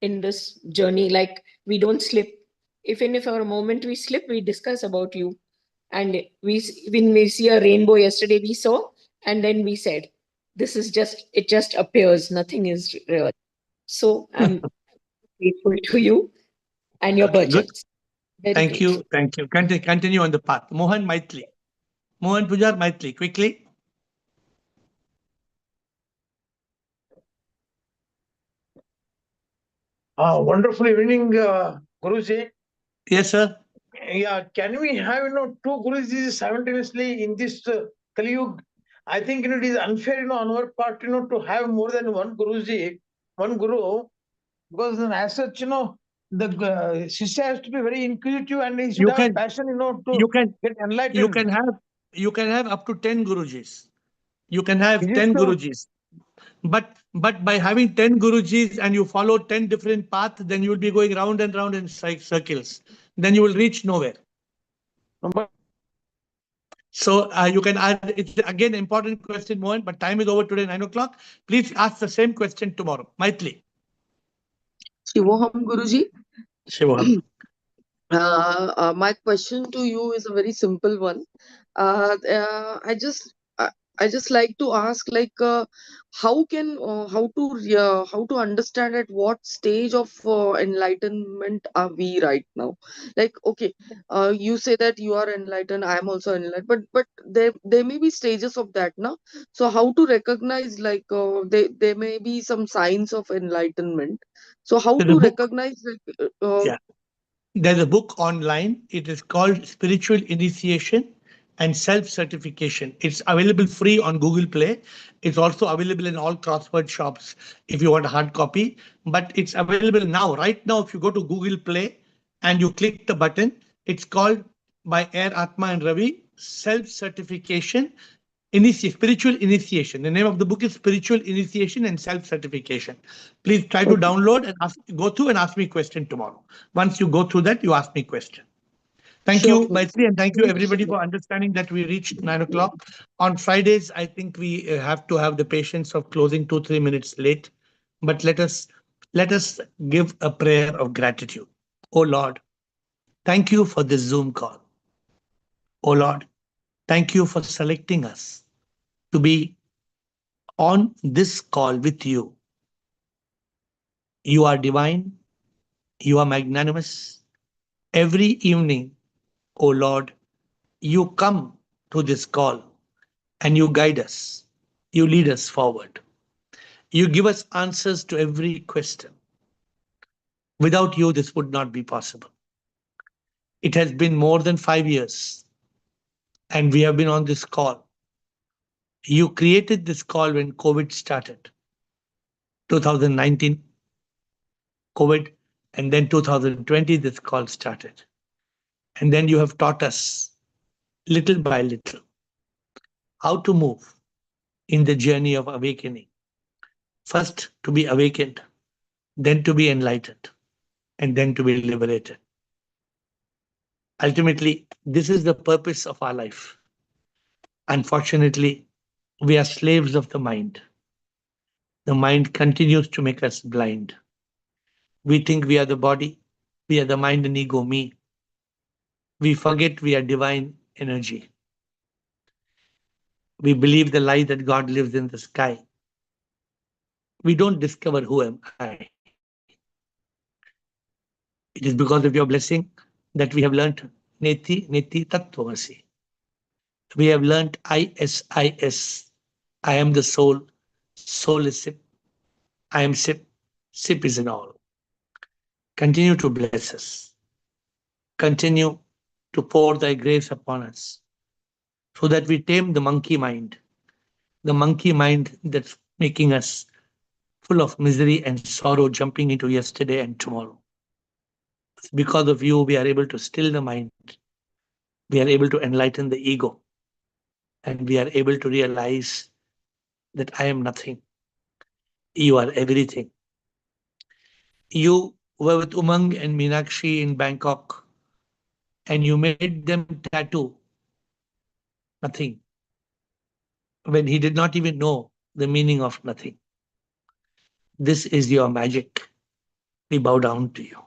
[SPEAKER 7] in this journey. Like we don't slip. Even if for a moment we slip, we discuss about you. And when we see a rainbow yesterday, we saw, and then we said, this is just, it just appears. Nothing is real. So I'm grateful to you and your
[SPEAKER 1] Okay, good.
[SPEAKER 7] budgets. Very
[SPEAKER 1] Thank
[SPEAKER 7] grateful.
[SPEAKER 1] you. Thank you. Continue on the path. Mohan Maitli. Mohan Pujar Maitli. Quickly.
[SPEAKER 8] Wonderful evening, Guruji.
[SPEAKER 1] Yes, sir.
[SPEAKER 8] Yeah, can we have two Gurujis simultaneously in this Kali Yuga? I think it is unfair, on our part, to have more than one Guruji, one Guru, because then as such, the Shishya has to be very inquisitive and he should have passion, to get enlightened.
[SPEAKER 1] You can have up to 10 Gurujis. You can have
[SPEAKER 8] Is it
[SPEAKER 1] 10
[SPEAKER 8] so?
[SPEAKER 1] Gurujis. But by having 10 Gurujis and you follow 10 different paths, then you will be going round and round in circles. Then you will reach nowhere. So you can add, it's again an important question, Mohan, but time is over today, 9 o'clock. Please ask the same question tomorrow. Maitli.
[SPEAKER 9] Shivoham Guruji.
[SPEAKER 1] Shivoham.
[SPEAKER 9] My question to you is a very simple one. I just like to ask, like, how to understand at what stage of enlightenment are we right now? Like, okay, you say that you are enlightened, I am also enlightened, but there may be stages of that, now. So how to recognize, like, there may be some signs of enlightenment. So how to recognize, like,
[SPEAKER 1] yeah. There's a book online. It is called Spiritual Initiation and Self-Certification. It's available free on Google Play. It's also available in all crossword shops if you want a hard copy. But it's available now. Right now, if you go to Google Play and you click the button, it's called by AiR, Atma and Ravi, Self-Certification, Spiritual Initiation. The name of the book is Spiritual Initiation and Self-Certification. Please try to download and go through and ask me a question tomorrow. Once you go through that, you ask me a question. Thank you, Maitri, and thank you everybody for understanding that we reached 9 o'clock. On Fridays, I think we have to have the patience of closing 2-3 minutes late. But let us give a prayer of gratitude. Oh Lord, thank you for this Zoom call. Oh Lord, thank you for selecting us to be on this call with you. You are divine, you are magnanimous. Every evening, O Lord, you come to this call and you guide us, you lead us forward. You give us answers to every question. Without you, this would not be possible. It has been more than 5 years, and we have been on this call. You created this call when COVID started, 2019 COVID, and then 2020 this call started. And then you have taught us little by little how to move in the journey of awakening. First to be awakened, then to be enlightened, and then to be liberated. Ultimately, this is the purpose of our life. Unfortunately, we are slaves of the mind. The mind continues to make us blind. We think we are the body, we are the mind and ego, me. We forget we are divine energy. We believe the lie that God lives in the sky. We don't discover who am I. It is because of your blessing that we have learnt Neti Neti Tattvamasi. We have learnt ISIS. I am the soul, soul is SIP. I am SIP, SIP is in all. Continue to bless us. Continue to pour thy grace upon us so that we tame the monkey mind that's making us full of misery and sorrow, jumping into yesterday and tomorrow. Because of you, we are able to still the mind. We are able to enlighten the ego. And we are able to realize that I am nothing. You are everything. You were with Umang and Meenakshi in Bangkok, and you made them tattoo nothing when he did not even know the meaning of nothing. This is your magic. We bow down to you.